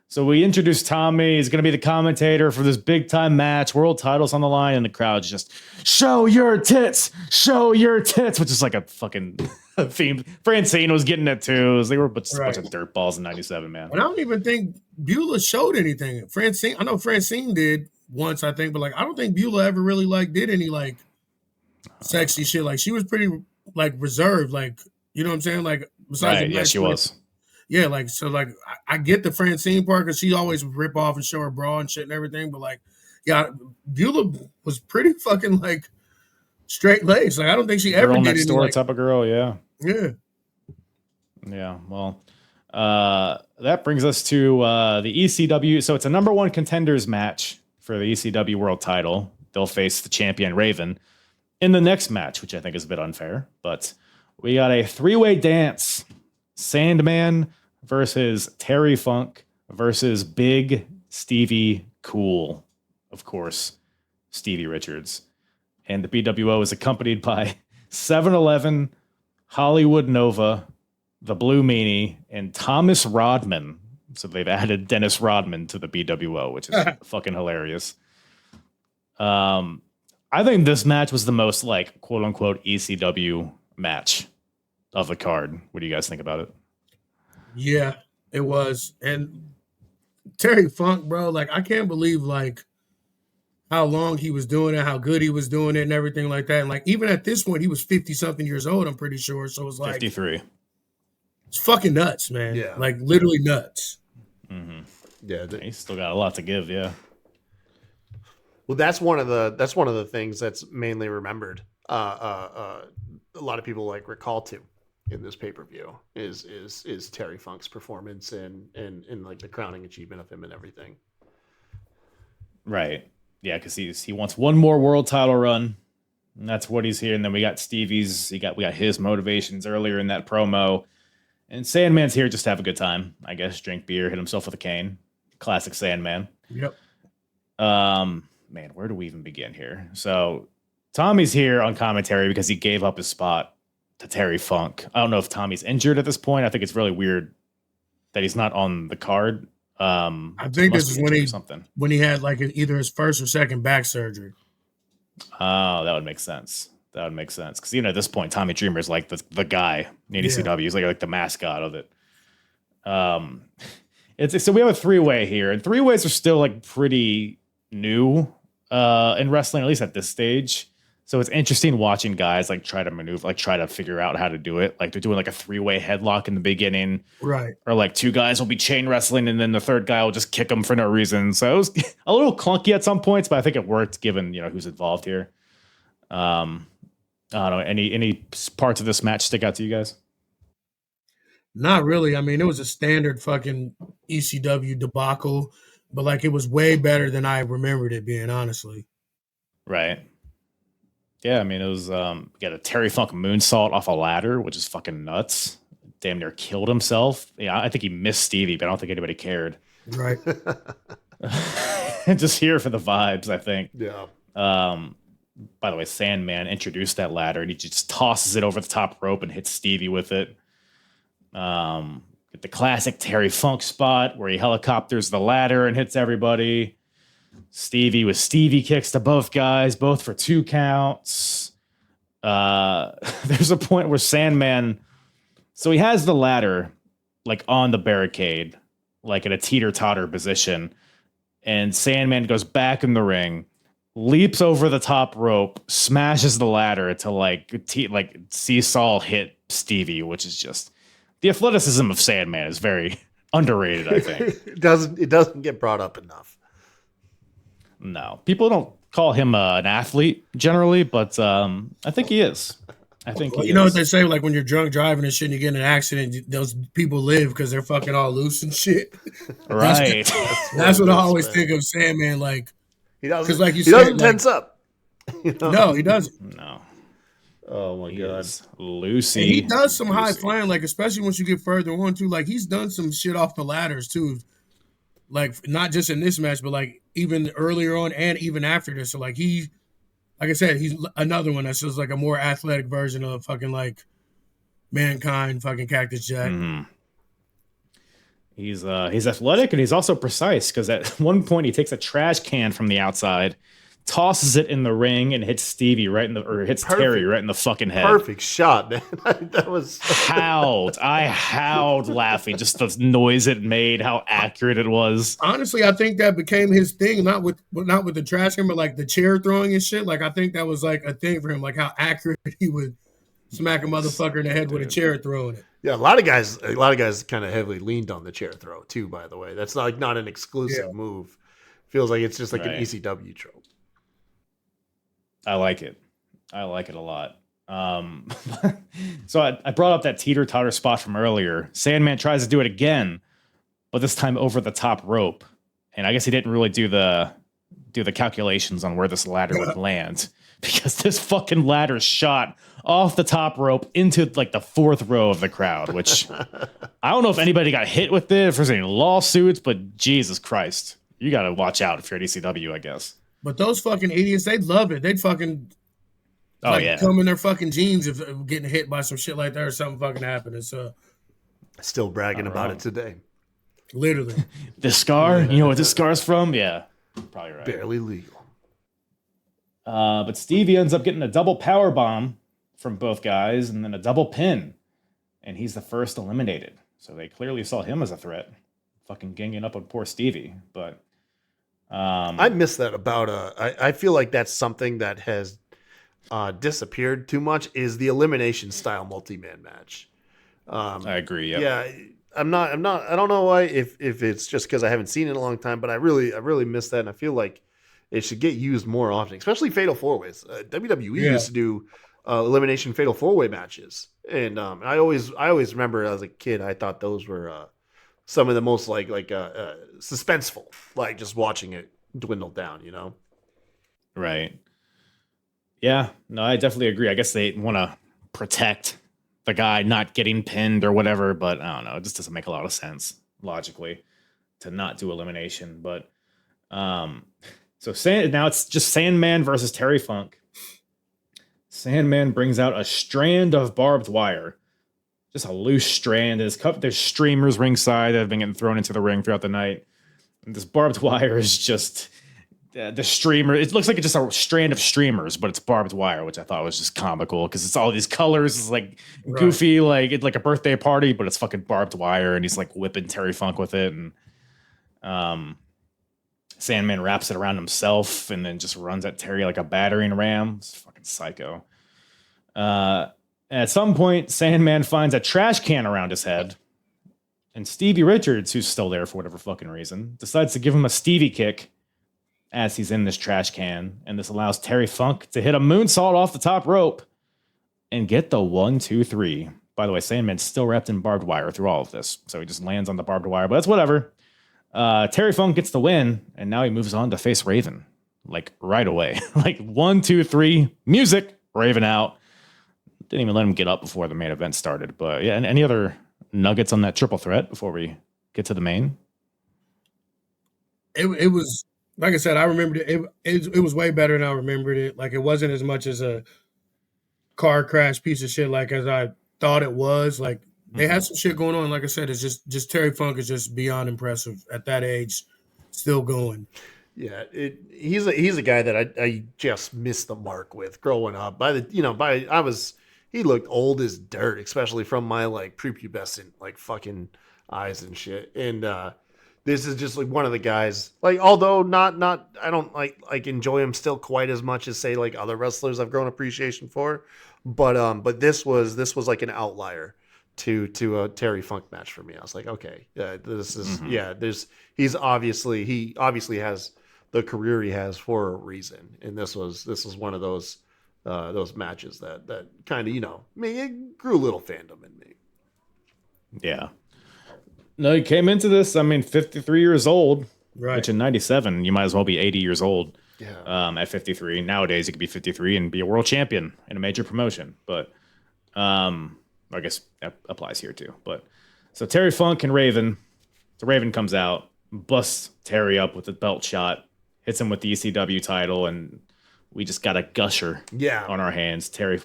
So we introduced Tommy. He's going to be the commentator for this big time match. World titles on the line. And the crowd's just, show your tits, which is like a fucking theme. Francine was getting it too. They were a bunch of dirt balls in 97, man. And I don't even think Beulah showed anything. I know Francine did once, I think, but like I don't think Beulah ever really like did any like sexy shit. Like she was pretty like reserved, like, you know what I'm saying? Like besides she was. Yeah, like so like I get the Francine part because she always would rip off and show her bra and shit and everything, but like Beulah was pretty fucking like straight laced. Like I don't think she ever did next any door like, type of girl, yeah. Well, that brings us to the ECW. So it's a number one contenders match for the ECW world title. They'll face the champion Raven in the next match, which I think is a bit unfair, but we got a 3-way dance. Sandman versus Terry Funk versus Big Stevie Cool. Of course, Stevie Richards. And the BWO is accompanied by 7-Eleven, Hollywood Nova, the Blue Meanie, and Thomas Rodman. So they've added Dennis Rodman to the BWO, which is fucking hilarious. I think this match was the most like quote unquote ECW match of the card. What do you guys think about it? Yeah, it was. And Terry Funk, bro, like I can't believe like how long he was doing it, how good he was doing it and everything like that. And like even at this point, he was 50 something years old, I'm pretty sure. So it was like 53. It's fucking nuts, man. Yeah. Like literally nuts. Mm-hmm. Yeah. He's still got a lot to give, yeah. Well, that's one of the things that's mainly remembered. A lot of people like recall to in this pay-per-view is Terry Funk's performance and like the crowning achievement of him and everything. Right. Yeah, because he wants one more world title run. And that's what he's here. And then we got Stevie's, we got his motivations earlier in that promo. And Sandman's here just to have a good time, I guess. Drink beer, hit himself with a cane. Classic Sandman. Yep. Man, where do we even begin here? So Tommy's here on commentary because he gave up his spot to Terry Funk. I don't know if Tommy's injured at this point. I think it's really weird that he's not on the card. I think this is when he had like either his first or second back surgery. Oh, that would make sense. Because at this point, Tommy Dreamer is like the guy in ECW. He's like the mascot of it. So we have a 3-way here, and 3-ways are still like pretty new in wrestling, at least at this stage. So it's interesting watching guys like try to maneuver, like try to figure out how to do it. Like they're doing like a 3-way headlock in the beginning, right? Or like 2 guys will be chain wrestling, and then the third guy will just kick them for no reason. So it was a little clunky at some points, but I think it worked given who's involved here. I don't know. Any parts of this match stick out to you guys? Not really. I mean, it was a standard fucking ECW debacle, but like it was way better than I remembered it being, honestly. Right. Yeah, I mean, it was got a Terry Funk moonsault off a ladder, which is fucking nuts. Damn near killed himself. Yeah, I think he missed Stevie, but I don't think anybody cared. Right. Just here for the vibes, I think. Yeah. By the way, Sandman introduced that ladder, and he just tosses it over the top rope and hits Stevie with it. Get the classic Terry Funk spot where he helicopters the ladder and hits everybody. Stevie with Stevie kicks to both guys, both for 2 counts. There's a point where Sandman, so he has the ladder like on the barricade, like in a teeter-totter position, and Sandman goes back in the ring, leaps over the top rope, smashes the ladder to like seesaw hit Stevie, which is just the athleticism of Sandman is very underrated, I think. It doesn't get brought up enough. No, people don't call him an athlete generally, but I think he is. I think you know what they say, like when you're drunk driving and shit and you get in an accident, those people live because they're fucking all loose and shit. Right. That's what I always think of Sandman. Like he doesn't, because like you he said, doesn't tense up. You know? No, he doesn't. No. Oh my god, Lucy. And he does some high flying, like especially once you get further on too. Like he's done some shit off the ladders too. Like not just in this match, but like even earlier on and even after this. So like like I said, he's another one that's just like a more athletic version of fucking like Mankind, fucking Cactus Jack. Mm-hmm. He's athletic and he's also precise because at one point he takes a trash can from the outside, tosses it in the ring, and hits Stevie hits Terry right in the fucking head. Perfect shot, man. That was I howled laughing, just the noise it made, how accurate it was. Honestly, I think that became his thing, not with the trash can, but like the chair throwing and shit. Like I think that was like a thing for him, like how accurate he would smack a motherfucker in the head with a chair throwing it. Yeah, a lot of guys kind of heavily leaned on the chair throw too. By the way, that's not an exclusive move. Feels like it's just like an ECW trope. I like it. I like it a lot. So I brought up that teeter-totter spot from earlier. Sandman tries to do it again, but this time over the top rope. And I guess he didn't really do the calculations on where this ladder would land, because this fucking ladder shot off the top rope into like the fourth row of the crowd, which I don't know if anybody got hit with it, if there's any lawsuits, but Jesus Christ, you got to watch out if you're at ECW, I guess. But those fucking idiots, they'd love it. They'd fucking come in their fucking jeans if getting hit by some shit like that or something fucking happening. So still bragging about it today. Literally. This scar? You know what this scar's from? Yeah. Probably right. Barely legal. But Stevie ends up getting a double power bomb from both guys and then a double pin. And he's the first eliminated. So they clearly saw him as a threat. Fucking ganging up on poor Stevie. But I miss that about I feel like that's something that has disappeared too much, is the elimination style multi-man match. I agree. Yep. Yeah. I don't know why, if it's just because I haven't seen it in a long time, but I really miss that. And I feel like it should get used more often, especially fatal four ways. WWE used to do elimination fatal four way matches. And I always remember as a kid, I thought those were some of the most like suspenseful, like just watching it dwindle down, you know? Right. Yeah, no, I definitely agree. I guess they want to protect the guy not getting pinned or whatever, but I don't know. It just doesn't make a lot of sense logically to not do elimination. But so now it's just Sandman versus Terry Funk. Sandman brings out a strand of barbed wire, just a loose strand. There's streamers ringside that have been getting thrown into the ring throughout the night. And this barbed wire is just the streamer. It looks like it's just a strand of streamers, but it's barbed wire, which I thought was just comical because it's all these colors. It's like goofy, like it's like a birthday party, but it's fucking barbed wire, and he's like whipping Terry Funk with it. And Sandman wraps it around himself and then just runs at Terry like a battering ram. It's fucking psycho. At some point, Sandman finds a trash can around his head, and Stevie Richards, who's still there for whatever fucking reason, decides to give him a Stevie kick as he's in this trash can, and this allows Terry Funk to hit a moonsault off the top rope and get the 1, 2, 3. By the way, Sandman's still wrapped in barbed wire through all of this, so he just lands on the barbed wire, but that's whatever. Terry Funk gets the win, and now he moves on to face Raven, like right away. Like 1, 2, 3, music, Raven out. Didn't even let him get up before the main event started. But yeah, and any other nuggets on that triple threat before we get to the main? It was, like I said, I remembered it. It was way better than I remembered it. Like it wasn't as much as a car crash piece of shit like as I thought it was. Like they had some shit going on. Like I said, it's just Terry Funk is just beyond impressive at that age, still going. Yeah, he's a guy that I just missed the mark with growing up. He looked old as dirt, especially from my like prepubescent like fucking eyes and shit. And this is just like one of the guys. Like, although not I don't like enjoy him still quite as much as say like other wrestlers I've grown appreciation for, but this was like an outlier to a Terry Funk match for me. I was like, okay, this is he obviously has the career he has for a reason, and this was one of those matches that kind of it grew a little fandom in me. Yeah. No, he came into this, 53 years old, right? Which in 97, you might as well be 80 years old. Yeah. At 53. Nowadays, you could be 53 and be a world champion in a major promotion. But I guess that applies here too. But so Terry Funk and Raven. So Raven comes out, busts Terry up with a belt shot, hits him with the ECW title, and we just got a gusher on our hands. Terry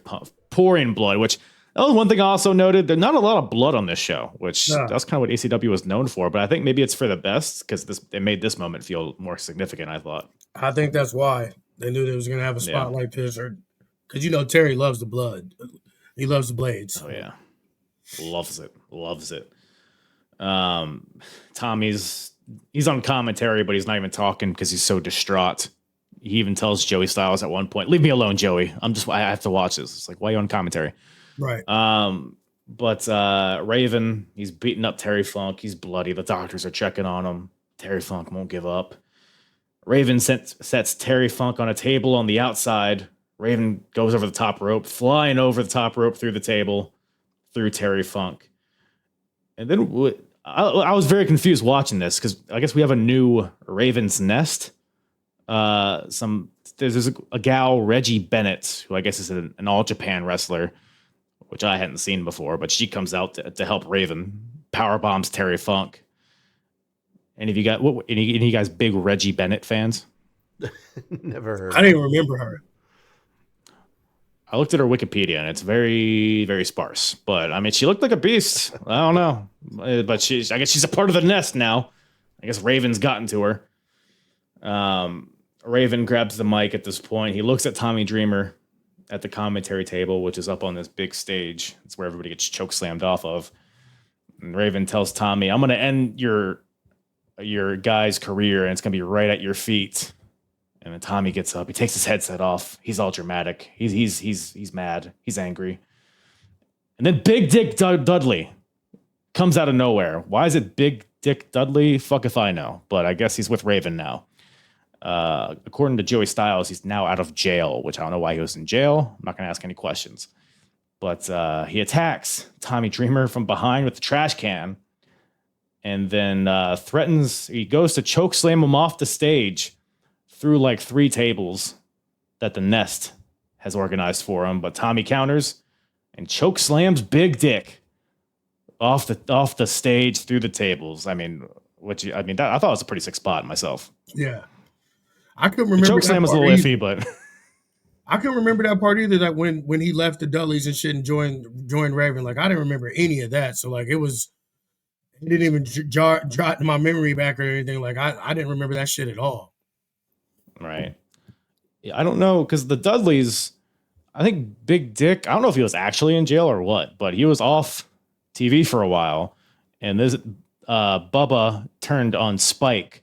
pouring blood, which that was one thing I also noted. There's not a lot of blood on this show, which that's kind of what ECW was known for. But I think maybe it's for the best because it made this moment feel more significant, I thought. I think that's why they knew they was going to have a spot like this. Because, Terry loves the blood. He loves the blades. Oh, yeah. Loves it. Tommy's on commentary, but he's not even talking because he's so distraught. He even tells Joey Styles at one point, "Leave me alone, Joey. I have to watch this." It's like, why are you on commentary? Right. But Raven, he's beating up Terry Funk. He's bloody. The doctors are checking on him. Terry Funk won't give up. Raven sets Terry Funk on a table on the outside. Raven goes over the top rope, flying over the top rope through the table, through Terry Funk. And then I was very confused watching this because I guess we have a new Raven's Nest. There's a gal, Reggie Bennett, who I guess is an All Japan wrestler, which I hadn't seen before, but she comes out to help Raven, power bombs Terry Funk. Any of you guys big Reggie Bennett fans? Never heard. I didn't remember her. I looked at her Wikipedia and it's very, very sparse. But she looked like a beast. I don't know, but I guess she's a part of the Nest now. I guess Raven's gotten to her. Raven grabs the mic at this point. He looks at Tommy Dreamer at the commentary table, which is up on this big stage. It's where everybody gets choke slammed off of. And Raven tells Tommy, "I'm going to end your guy's career, and it's going to be right at your feet." And then Tommy gets up. He takes his headset off. He's all dramatic. He's mad. He's angry. And then Big Dick Dudley comes out of nowhere. Why is it Big Dick Dudley? Fuck if I know. But I guess he's with Raven now. According to Joey Styles, he's now out of jail, which I don't know why he was in jail. I'm not going to ask any questions. But he attacks Tommy Dreamer from behind with the trash can. And then he goes to choke slam him off the stage through like 3 tables that the Nest has organized for him. But Tommy counters and choke slams Big Dick off the stage through the tables. I thought it was a pretty sick spot myself. Yeah. I couldn't remember. The choke slam was a little iffy, but I couldn't remember that part either. That when he left the Dudleys and shit and joined Raven, like I didn't remember any of that. So like it didn't even jot in my memory back or anything. Like I didn't remember that shit at all. Right. Yeah, I don't know because the Dudleys, I think Big Dick, I don't know if he was actually in jail or what, but he was off TV for a while, and this Bubba turned on Spike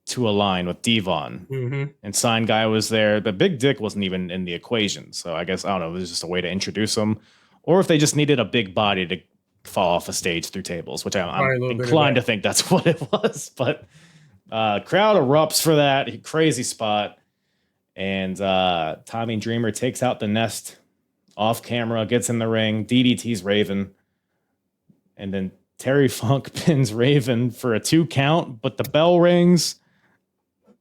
to align with Devon, and Sign Guy was there, but Big Dick wasn't even in the equation. So I guess, I don't know, it was just a way to introduce him, or if they just needed a big body to fall off a stage through tables, which I'm inclined to think that's what it was. But crowd erupts for that crazy spot, and Tommy Dreamer takes out the Nest off camera, gets in the ring, DDT's Raven, and then Terry Funk pins Raven for a 2 count, but the bell rings.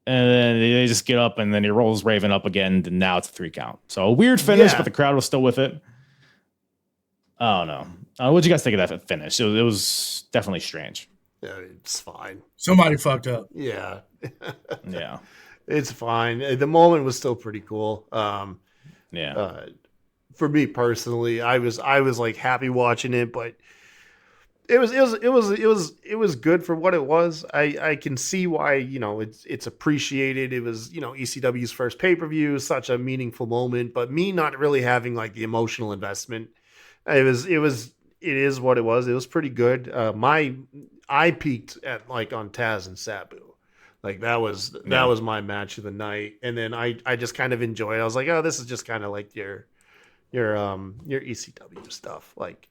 And then they just get up, and then he rolls Raven up again, and now it's a 3 count. So a weird finish, but the crowd was still with it. I don't know. What'd you guys think of that finish? It was definitely strange. Yeah, it's fine. Somebody fucked up. Yeah. Yeah. It's fine. The moment was still pretty cool. For me personally, I was like happy watching it, but it was good for what it was. I can see why, it's appreciated. It was, ECW's first pay-per-view, such a meaningful moment, but me not really having like the emotional investment. It is what it was. It was pretty good. I peaked at like on Taz and Sabu. Like that was my match of the night. And then I just kind of enjoyed it. I was like, oh, this is just kind of like your ECW stuff. Like,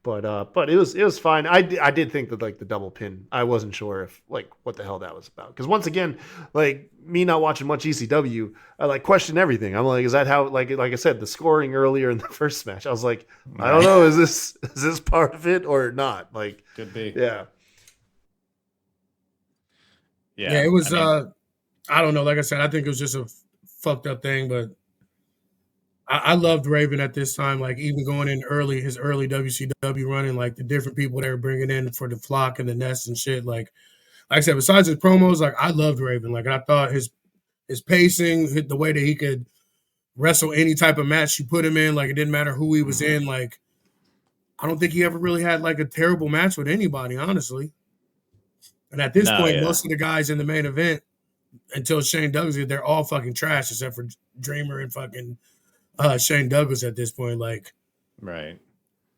but it was fine. I did think that like the double pin, I wasn't sure if like what the hell that was about. Because once again, like me not watching much ECW, I like question everything. I'm like, is that how like I said, the scoring earlier in the first match? I was like, I don't know, is this part of it or not? Like, could be. Yeah. Yeah, it was. I don't know. Like I said, I think it was just a fucked up thing, but I loved Raven at this time. Like even going in his early WCW running, like the different people they were bringing in for the flock and the nest and shit. Like I said, besides his promos, like I loved Raven. Like I thought his pacing, the way that he could wrestle any type of match you put him in, like it didn't matter who he was in. Like I don't think he ever really had like a terrible match with anybody, honestly. And at this point, most of the guys in the main event, until Shane Douglas, they're all fucking trash except for Dreamer and fucking Shane Douglas at this point. Like, right.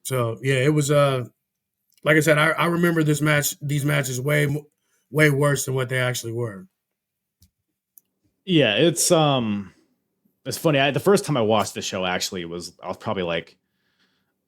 So yeah, it was like I said, I remember these matches way worse than what they actually were. Yeah, it's funny. The first time I watched the show I was probably like,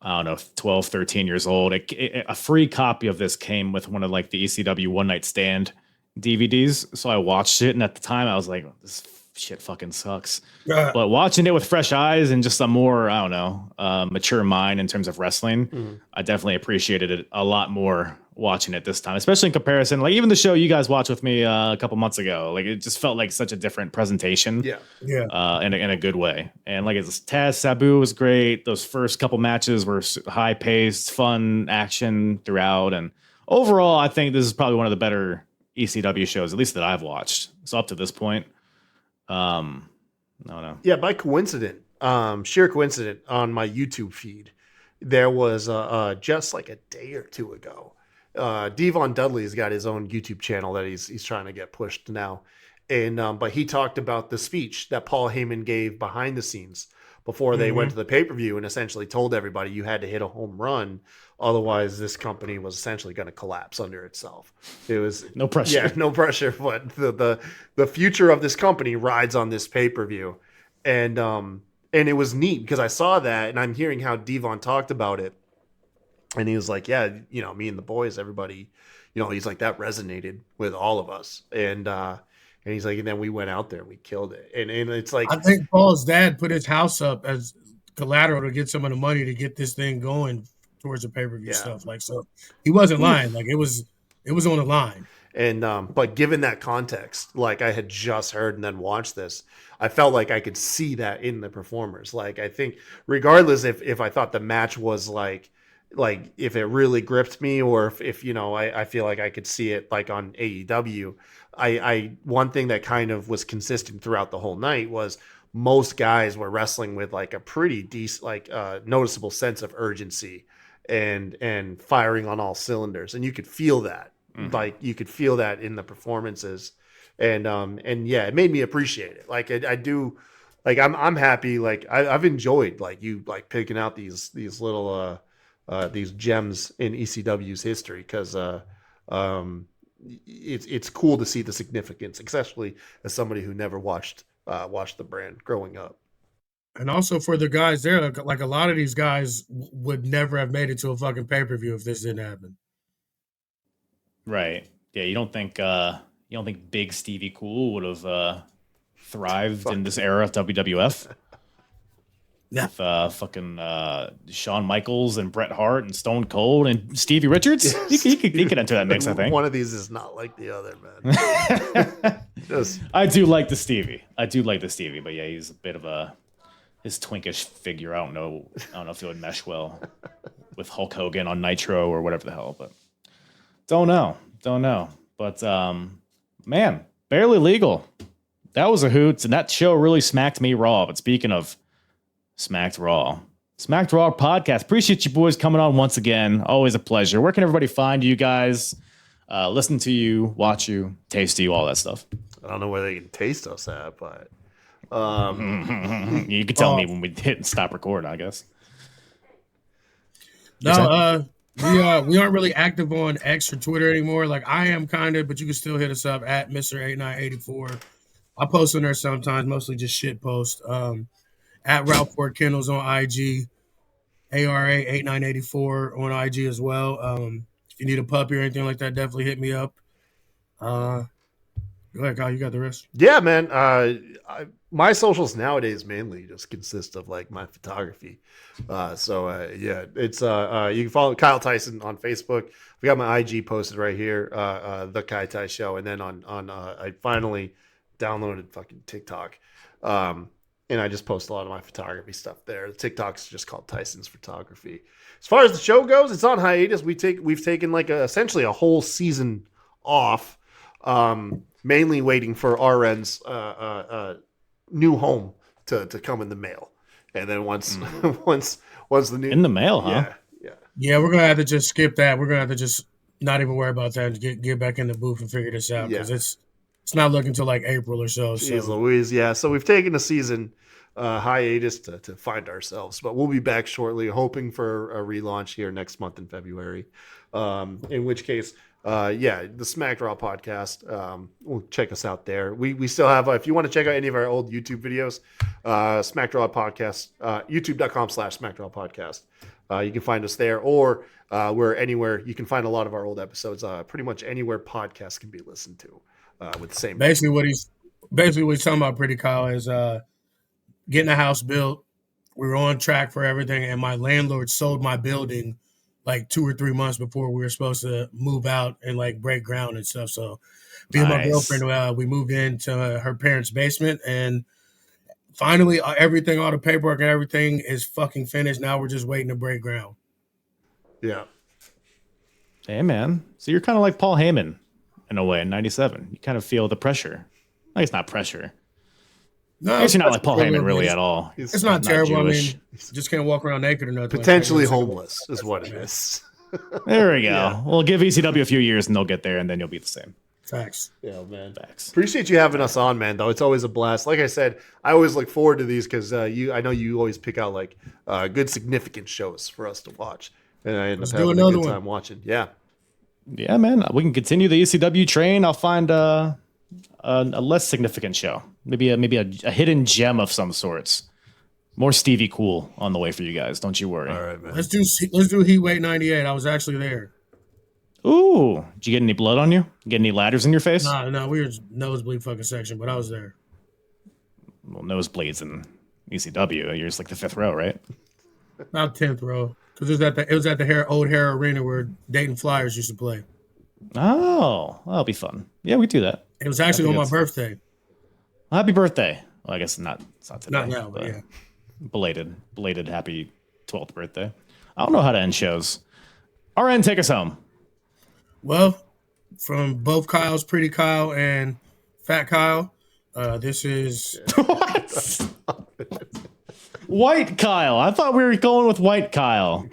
I don't know, 12, 13 years old. A free copy of this came with one of like the ECW One Night Stand DVDs. So I watched it. And at the time I was like, this shit fucking sucks. But watching it with fresh eyes and just a more, I don't know, mature mind in terms of wrestling, I definitely appreciated it a lot more watching it this time, especially in comparison. Like even the show you guys watched with me a couple months ago, like it just felt like such a different presentation. Yeah. In a good way. And like it's Taz Sabu was great. Those first couple matches were high paced, fun action throughout. And overall, I think this is probably one of the better ECW shows, at least that I've watched. So up to this point. I don't know. Yeah, by coincidence, sheer coincidence, on my YouTube feed, there was just like a day or two ago, Devon Dudley's got his own YouTube channel that he's trying to get pushed now, and but he talked about the speech that Paul Heyman gave behind the scenes before they went to the pay-per-view and essentially told everybody you had to hit a home run, otherwise this company was essentially going to collapse under itself. It was no pressure. Yeah, no pressure. But the future of this company rides on this pay-per-view, and it was neat because I saw that and I'm hearing how Devon talked about it. And he was like, yeah, you know, me and the boys, everybody, you know, he's like, that resonated with all of us. And he's like, and then we went out there and we killed it. And it's like, I think Paul's dad put his house up as collateral to get some of the money to get this thing going towards the pay-per-view stuff. Like, so he wasn't lying. Like it was on the line. And but given that context, like I had just heard and then watched this, I felt like I could see that in the performers. Like I think regardless if I thought the match was like if it really gripped me or if you know, I feel like I could see it like on AEW. I one thing that kind of was consistent throughout the whole night was most guys were wrestling with like a pretty decent, like noticeable sense of urgency and firing on all cylinders. And you could feel that. Like you could feel that in the performances, and yeah, it made me appreciate it. Like I do, like I'm happy. Like I've enjoyed like you like picking out these little these gems in ECW's history because it's cool to see the significance, especially as somebody who never watched the brand growing up. And also for the guys there, like a lot of these guys would never have made it to a fucking pay-per-view if this didn't happen. Right. Yeah, you don't think Big Stevie Cool would have thrived in this era of WWF? Yeah. With fucking Shawn Michaels and Bret Hart and Stone Cold and Stevie Richards? He could enter that mix, I think. One of these is not like the other, man. I do like the Stevie, but yeah, he's a bit of his twinkish figure. I don't know if it would mesh well with Hulk Hogan on Nitro or whatever the hell, but don't know. But man, Barely Legal. That was a hoot, and that show really smacked me raw. But speaking of Smacked Raw podcast. Appreciate you boys coming on once again. Always a pleasure. Where can everybody find you guys? Listen to you, watch you, taste you, all that stuff. I don't know where they can taste us at, but you can tell me when we hit and stop recording, I guess. No, We aren't really active on X or Twitter anymore. Like I am kind of, but you can still hit us up at Mr. 8984. I post on there sometimes, mostly just shit post. At Ralph Ford Kennels on IG, ARA8984 on IG as well. If you need a puppy or anything like that, definitely hit me up. Go ahead, Kyle. You got the rest. Yeah, man. My socials nowadays mainly just consist of like my photography. Yeah, it's you can follow Kyle Tyson on Facebook. We got my IG posted right here, the Kai Tai Show, and then on I finally downloaded fucking TikTok, and I just post a lot of my photography stuff there. The TikTok's just called Tyson's Photography. As far as the show goes, it's on hiatus. We've taken like essentially a whole season off. Mainly waiting for RN's new home to come in the mail, and then once the new in the mail, huh? Yeah. We're gonna have to just skip that. We're gonna have to just not even worry about that and get back in the booth and figure this out because it's not looking until like April or so. Jeez Louise, yeah. So we've taken a season hiatus to find ourselves, but we'll be back shortly, hoping for a relaunch here next month in February. In which case. The Smack Raw podcast. We'll check us out there. We still have, if you want to check out any of our old YouTube videos, Smack Raw podcast, youtube.com/Smack Raw podcast. You can find us there, or we're anywhere. You can find a lot of our old episodes, pretty much anywhere podcasts can be listened to, with the same. Basically what he's talking about, Pretty Kyle, is getting a house built. We were on track for everything, and my landlord sold my building like 2 or 3 months before we were supposed to move out and like break ground and stuff. So me and my girlfriend, we moved into her parents' basement, and finally everything, all the paperwork and everything is fucking finished. Now we're just waiting to break ground. Yeah. Hey, man. So you're kind of like Paul Heyman in a way in 97. You kind of feel the pressure. Like it's not pressure. No, I guess you're not like Paul Heyman really at all. It's not terrible. Jewish. I mean, just can't walk around naked or nothing. Potentially homeless is what it is. There we go. Yeah. We'll give ECW a few years and they'll get there, and then you'll be the same. Facts. Yeah, man. Facts. Appreciate you having us on, man, though. It's always a blast. Like I said, I always look forward to these because I know you always pick out like good significant shows for us to watch. And I end up having a good time watching. Yeah. Yeah, man. We can continue the ECW train. I'll find a less significant show. Maybe a hidden gem of some sorts. More Stevie Cool on the way for you guys. Don't you worry. All right, man. Let's do Heatweight 98. I was actually there. Ooh, did you get any blood on you? Get any ladders in your face? No, we were nosebleed fucking section, but I was there. Well, nosebleeds in ECW. You're just like the 5th row, right? Not 10th row, because it was at the old Hair Arena where Dayton Flyers used to play. Oh, that'll be fun. Yeah, we do that. It was actually on my birthday. Happy birthday! Well, I guess it's not today. Not now, but yeah. Belated happy 12th birthday. I don't know how to end shows. RN, take us home. Well, from both Kyles, Pretty Kyle and Fat Kyle, this is what? White Kyle. I thought we were going with White Kyle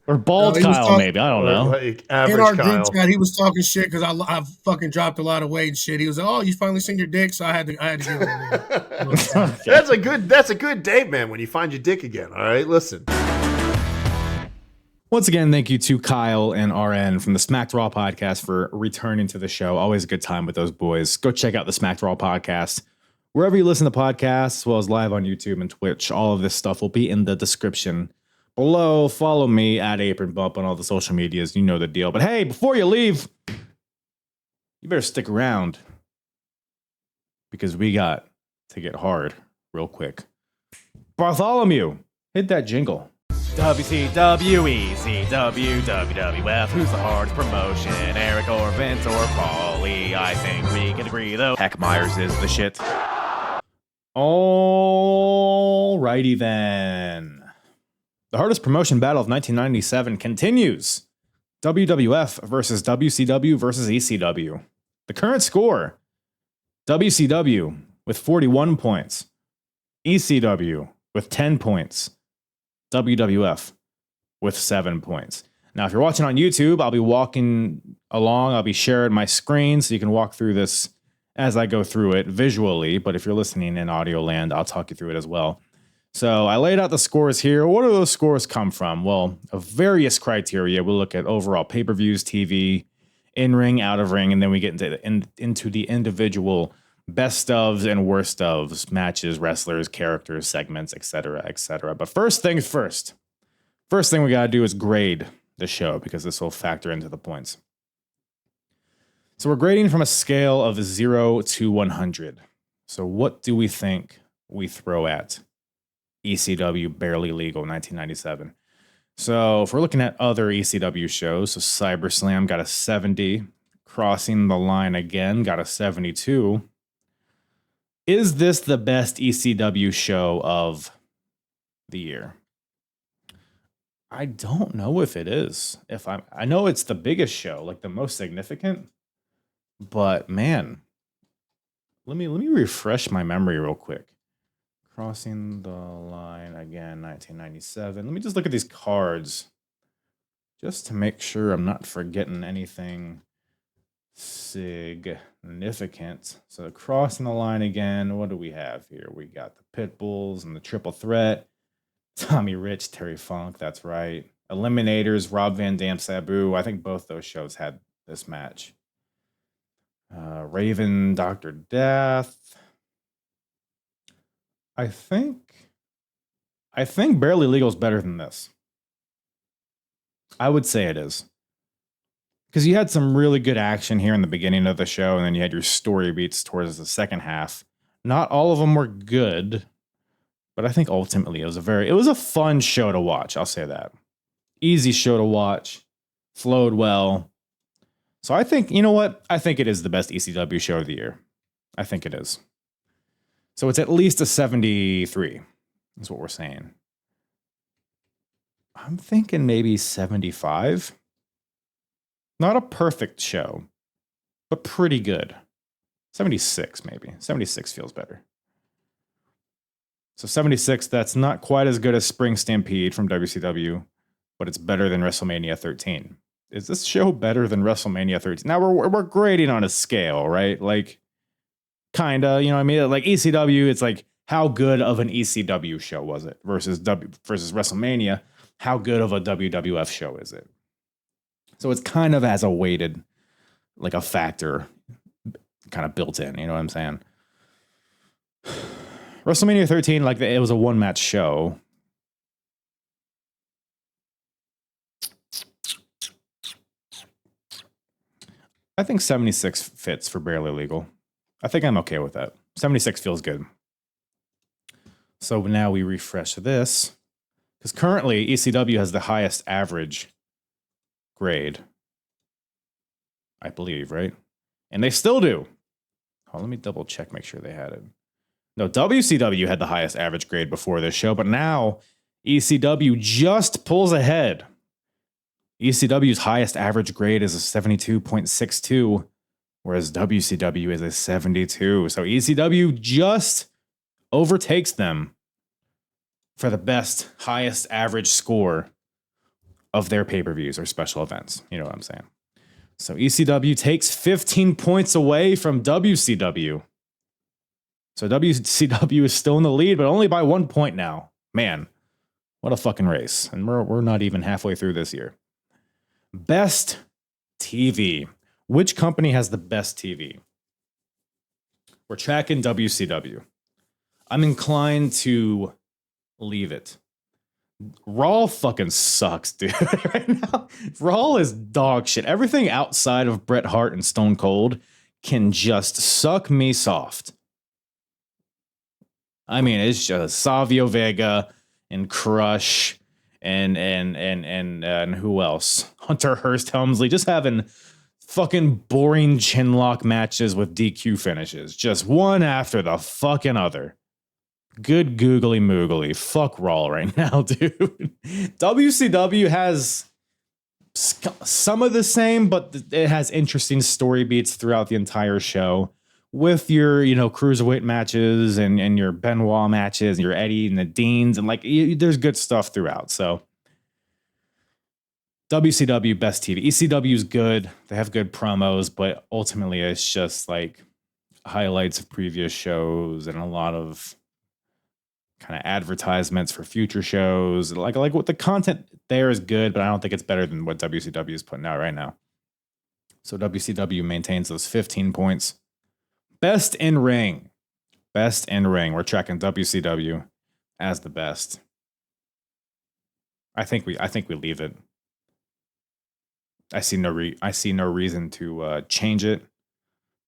or Bald Kyle, maybe. I don't know. Like average in our Kyle. group chat, he was talking shit because I fucking dropped a lot of weight and shit. He was like, "Oh, you finally seen your dick?" So I had to give him a little. That's a good day, man. When you find your dick again. All right, listen. Once again, thank you to Kyle and RN from the Smacked Raw podcast for returning to the show. Always a good time with those boys. Go check out the Smacked Raw podcast wherever you listen to podcasts, as well as live on YouTube and Twitch. All of this stuff will be in the description below. Follow me at Apron Bump on all the social medias. You know the deal. But hey, before you leave, you better stick around because we got to get hard real quick. Bartholomew, hit that jingle. WCW, ECW, WWF, who's the hardest promotion? Eric or Vince or Paulie? I think we can agree though. Heck Myers is the shit. Alrighty then. The hardest promotion battle of 1997 continues. WWF versus WCW versus ECW. The current score, WCW with 41 points. ECW with 10 points. WWF with 7 points. Now, if you're watching on YouTube, I'll be walking along. I'll be sharing my screen so you can walk through this as I go through it visually. But if you're listening in audio land, I'll talk you through it as well. So I laid out the scores here. What do those scores come from? Well, of various criteria. We'll look at overall pay-per-views, TV, in-ring, out-of-ring, and then we get into the individual best ofs and worst ofs, matches, wrestlers, characters, segments, etc., etc. But first things first. First thing we got to do is grade the show because this will factor into the points. So we're grading from a scale of 0 to 100. So what do we think we throw at ECW Barely Legal 1997? So if we're looking at other ECW shows, so CyberSlam got a 70, Crossing the Line Again got a 72. Is this the best ECW show of the year? I don't know if it is. I know it's the biggest show, like the most significant, but man, let me refresh my memory real quick. Crossing the Line Again, 1997. Let me just look at these cards just to make sure I'm not forgetting anything significant. So Crossing the Line Again, what do we have here? We got the Pitbulls and the Triple Threat. Tommy Rich, Terry Funk, that's right. Eliminators, Rob Van Dam, Sabu. I think both those shows had this match. Raven, Dr. Death. I think Barely Legal is better than this. I would say it is. Because you had some really good action here in the beginning of the show, and then you had your story beats towards the second half. Not all of them were good, but I think ultimately it was a fun show to watch. I'll say that. Easy show to watch. Flowed well. So I think, you know what? I think it is the best ECW show of the year. I think it is. So it's at least a 73, is what we're saying. I'm thinking maybe 75. Not a perfect show, but pretty good. 76, maybe. 76 feels better. So 76, that's not quite as good as Spring Stampede from WCW, but it's better than WrestleMania 13. Is this show better than WrestleMania 13? Now we're grading on a scale, right? Like, kinda, you know what I mean? Like ECW, it's like, how good of an ECW show was it versus WrestleMania? How good of a WWF show is it? So it's kind of as a weighted, like a factor kind of built in, you know what I'm saying? WrestleMania 13, like it was a one-match show. I think 76 fits for Barely Legal. I think I'm okay with that. 76 feels good. So now we refresh this. Because currently, ECW has the highest average grade. I believe, right? And they still do. Oh, let me double check, make sure they had it. No, WCW had the highest average grade before this show, but now ECW just pulls ahead. ECW's highest average grade is a 72.62, whereas WCW is a 72. So ECW just overtakes them for the best, highest average score of their pay-per-views or special events. You know what I'm saying? So ECW takes 15 points away from WCW. So WCW is still in the lead, but only by 1 point now. Man, what a fucking race. And we're not even halfway through this year. Best TV. Which company has the best TV? We're tracking WCW. I'm inclined to leave it. Raw fucking sucks, dude. Right now, Raw is dog shit. Everything outside of Bret Hart and Stone Cold can just suck me soft. I mean, it's just Savio Vega and Crush and who else? Hunter Hearst Helmsley just having fucking boring chinlock matches with DQ finishes, just one after the fucking other. Good googly moogly. Fuck Raw right now, dude. WCW has some of the same, but it has interesting story beats throughout the entire show with your, cruiserweight matches and your Benoit matches, and your Eddie and the Deans, and there's good stuff throughout. So WCW best TV. ECW is good. They have good promos, but ultimately it's just like highlights of previous shows and a lot of kind of advertisements for future shows. Like what the content there is good, but I don't think it's better than what WCW is putting out right now. So WCW maintains those 15 points. Best in ring. Best in ring. We're tracking WCW as the best. I think we leave it. I see no reason to change it.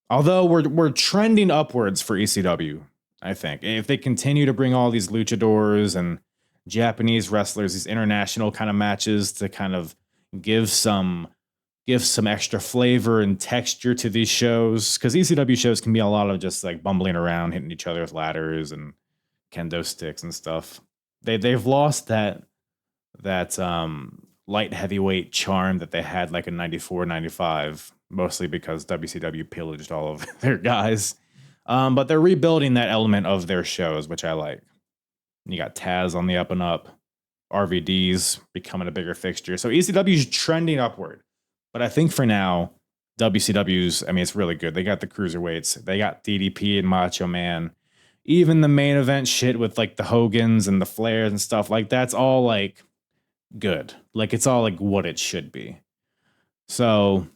Although we're trending upwards for ECW, I think. If they continue to bring all these luchadors and Japanese wrestlers, these international kind of matches to kind of give some extra flavor and texture to these shows, because ECW shows can be a lot of just like bumbling around, hitting each other with ladders and kendo sticks and stuff. They've lost that light heavyweight charm that they had like in 94, 95, mostly because WCW pillaged all of their guys. But they're rebuilding that element of their shows, which I like. You got Taz on the up and up. RVD's becoming a bigger fixture. So ECW's trending upward. But I think for now, WCW's, I mean, it's really good. They got the cruiserweights. They got DDP and Macho Man. Even the main event shit with like the Hogans and the Flairs and stuff, like that's all like good. Like it's all like what it should be. So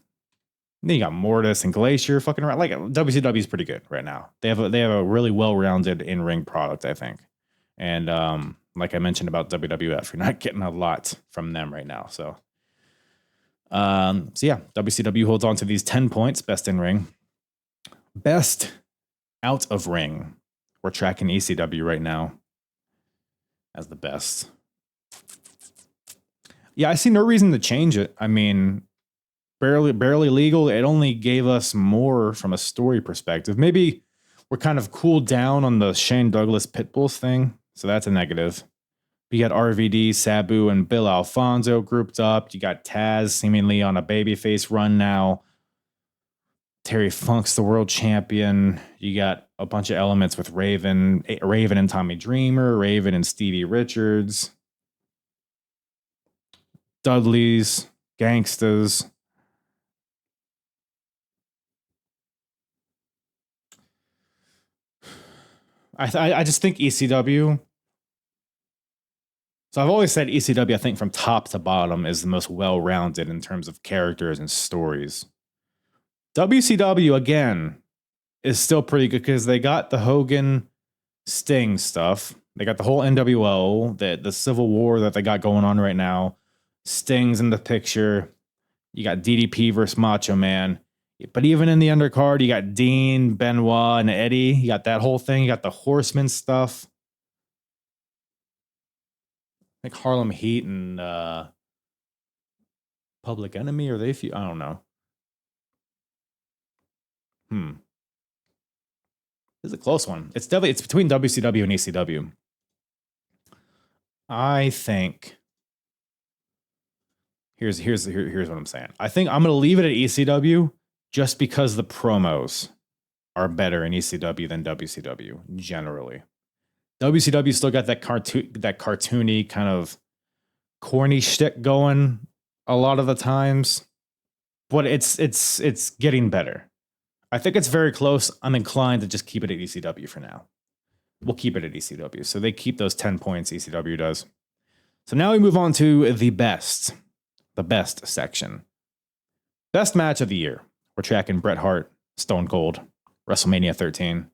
then you got Mortis and Glacier fucking around. Like WCW's pretty good right now. They have a really well-rounded in-ring product, I think. And like I mentioned about WWF, you're not getting a lot from them right now. So yeah, WCW holds on to these 10 points. Best in ring. Best out of ring. We're tracking ECW right now as the best. Yeah, I see no reason to change it. I mean, barely legal. It only gave us more from a story perspective. Maybe we're kind of cooled down on the Shane Douglas Pitbulls thing, so that's a negative. You got RVD, Sabu, and Bill Alfonso grouped up. You got Taz seemingly on a babyface run now. Terry Funk's the world champion. You got a bunch of elements with Raven and Tommy Dreamer, Raven and Stevie Richards, Dudley's, Gangstas. I just think ECW. So I've always said ECW, I think from top to bottom, is the most well-rounded in terms of characters and stories. WCW, again, is still pretty good because they got the Hogan Sting stuff. They got the whole NWO, the Civil War that they got going on right now. Sting's in the picture. You got DDP versus Macho Man. But even in the undercard, you got Dean, Benoit, and Eddie. You got that whole thing. You got the Horseman stuff. I think Harlem Heat and Public Enemy, or they few? I don't know. This is a close one. It's between WCW and ECW. I think here's what I'm saying. I think I'm gonna leave it at ECW just because the promos are better in ECW than WCW generally. WCW still got that cartoony kind of corny shtick going a lot of the times, but it's getting better. I think it's very close. I'm inclined to just keep it at ECW for now. We'll keep it at ECW. So they keep those 10 points, ECW does. So now we move on to the best section. Best match of the year. We're tracking Bret Hart, Stone Cold, WrestleMania 13.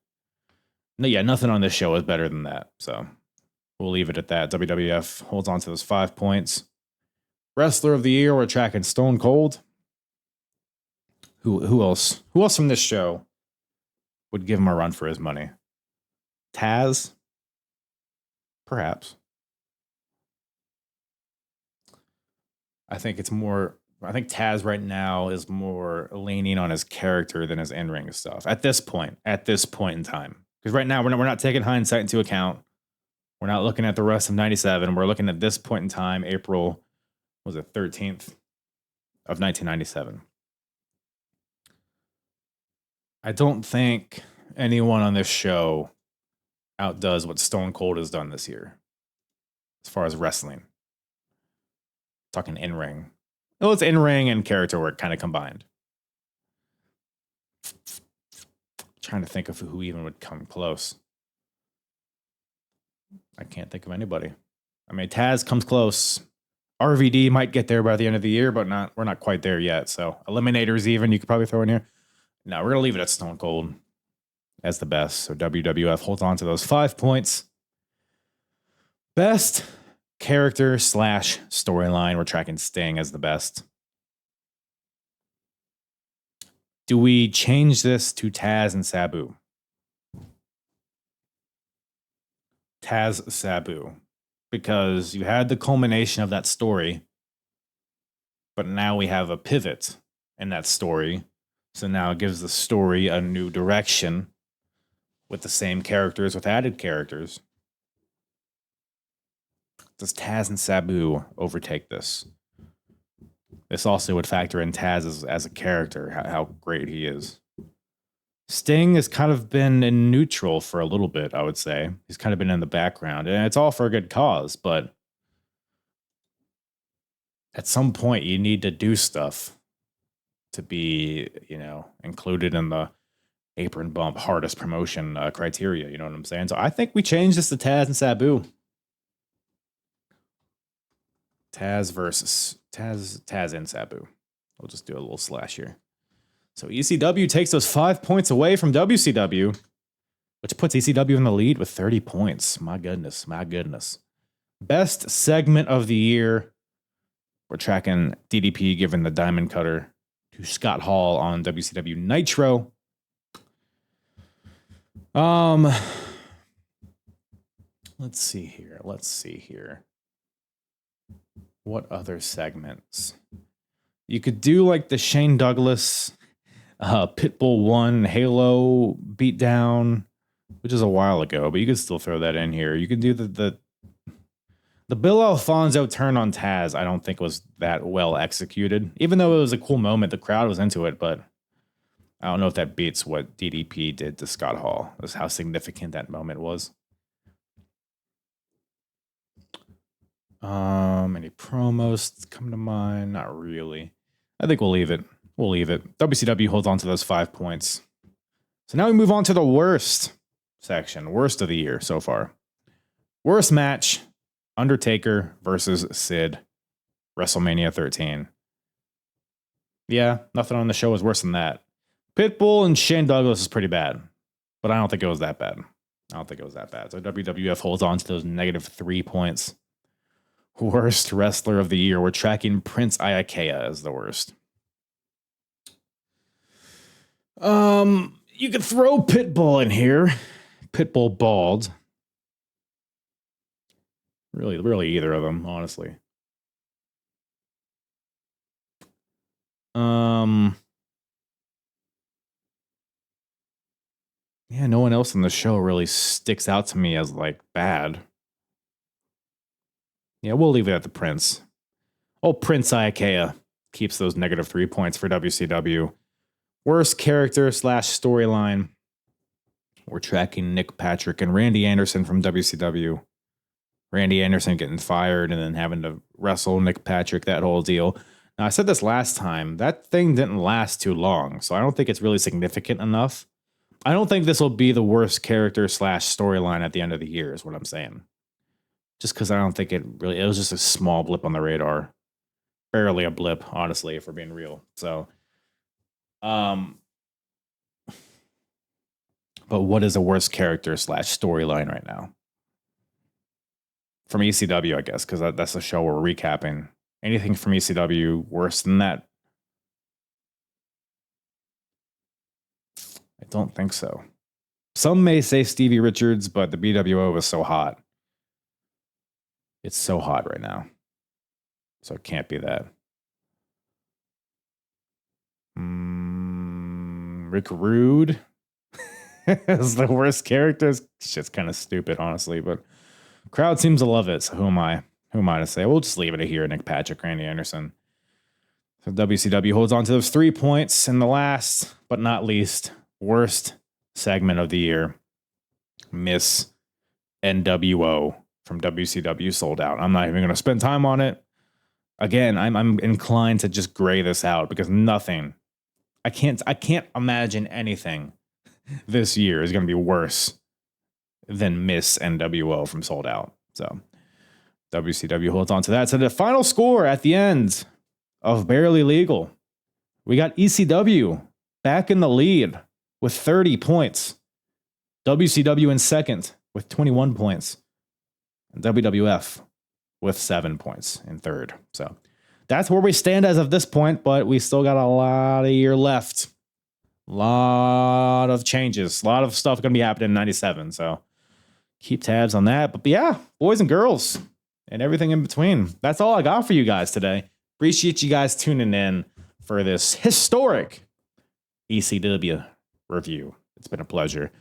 No, yeah, nothing on this show is better than that. So we'll leave it at that. WWF holds on to those 5 points. Wrestler of the year, we're tracking Stone Cold. Who else? Who else from this show would give him a run for his money? Taz? Perhaps. I think Taz right now is more leaning on his character than his in-ring stuff at this point in time. Because right now we're not taking hindsight into account. We're not looking at the rest of 97. We're looking at this point in time, April, was it 13th of 1997. I don't think anyone on this show outdoes what Stone Cold has done this year as far as wrestling. Talking in-ring. Well, it's in-ring and character work kind of combined. Trying to think of who even would come close. I can't think of anybody. I mean, Taz comes close. RVD might get there by the end of the year, but we're not quite there yet. So Eliminators even, you could probably throw in here. No, we're going to leave it at Stone Cold as the best. So WWF holds on to those 5 points. Best character / storyline. We're tracking Sting as the best. Do we change this to Taz and Sabu? Taz Sabu. Because you had the culmination of that story, but now we have a pivot in that story. So now it gives the story a new direction with the same characters, with added characters. Does Taz and Sabu overtake this? This also would factor in Taz as a character, how great he is. Sting has kind of been in neutral for a little bit, I would say. He's kind of been in the background, and it's all for a good cause, but at some point you need to do stuff to be, included in the apron bump hardest promotion criteria, you know what I'm saying? So I think we change this to Taz and Sabu. Taz versus Taz and Sabu. We'll just do a little slash here. So ECW takes those 5 points away from WCW, which puts ECW in the lead with 30 points. My goodness. Best segment of the year. We're tracking DDP giving the Diamond Cutter to Scott Hall on WCW Nitro. Let's see here. What other segments? You could do like the Shane Douglas Pitbull 1 Halo beatdown, which is a while ago, but you could still throw that in here. You could do the Bill Alfonso turn on Taz. I don't think was that well executed, even though it was a cool moment. The crowd was into it, but I don't know if that beats what DDP did to Scott Hall. That's how significant that moment was. Any promos come to mind? Not really. I think we'll leave it. WCW holds on to those 5 points. So now we move on to the worst section. Worst of the year so far. Worst match, Undertaker versus Sid. WrestleMania 13. Yeah, nothing on the show is worse than that. Pitbull and Shane Douglas is pretty bad, but I don't think it was that bad. So WWF holds on to those -3 points. Worst wrestler of the year. We're tracking Prince Iaukea as the worst. You could throw Pitbull in here. Pitbull bald. Really either of them, honestly. Yeah, no one else on the show really sticks out to me as like bad. Yeah, we'll leave it at the Prince. Old Prince Iaukea keeps those -3 points for WCW. Worst character / storyline. We're tracking Nick Patrick and Randy Anderson from WCW. Randy Anderson getting fired and then having to wrestle Nick Patrick, that whole deal. Now, I said this last time. That thing didn't last too long, so I don't think it's really significant enough. I don't think this will be the worst character / storyline at the end of the year, is what I'm saying. Just because I don't think it was just a small blip on the radar. Barely a blip, honestly, if we're being real. So, but what is the worst character / storyline right now? From ECW, I guess, because that's the show we're recapping. Anything from ECW worse than that? I don't think so. Some may say Stevie Richards, but the BWO was so hot. It's so hot right now. So it can't be that. Rick Rude is the worst character. Shit's kind of stupid, honestly, but crowd seems to love it. So who am I? Who am I to say? We'll just leave it here. Nick Patrick, Randy Anderson. So WCW holds on to those 3 points. And the last, but not least, worst segment of the year, Miss NWO from WCW Sold Out. I'm not even going to spend time on it. Again, I'm inclined to just gray this out because nothing. I can't imagine anything this year is going to be worse than Miss NWO from Sold Out. So WCW holds on to that. So the final score at the end of Barely Legal, we got ECW back in the lead with 30 points. WCW in second with 21 points. And WWF with 7 points in third. So that's where we stand as of this point, but we still got a lot of year left. A lot of changes. A lot of stuff going to be happening in 97. So keep tabs on that. But yeah, boys and girls and everything in between. That's all I got for you guys today. Appreciate you guys tuning in for this historic ECW review. It's been a pleasure.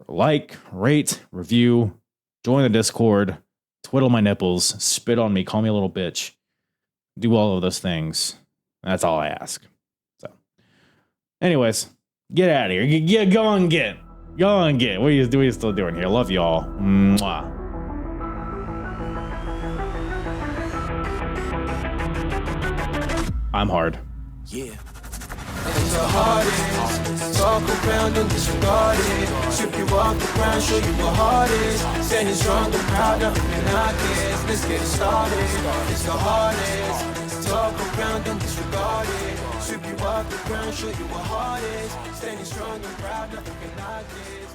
Like, rate, review, join the Discord, twiddle my nipples, spit on me, call me a little bitch. Do all of those things. That's all I ask. So, anyways, get out of here. Go and get. What are you still doing here? Love y'all. Mwah. I'm hard. Yeah. It's the hardest. Talk around and disregard it. Strip you off the ground, show you what hard is. Standing strong and proud, nothing can knock this. Let's get it started. It's the hardest. Talk around and disregard it. Strip you off the ground, show you what hard is. Standing strong and proud, nothing can knock this.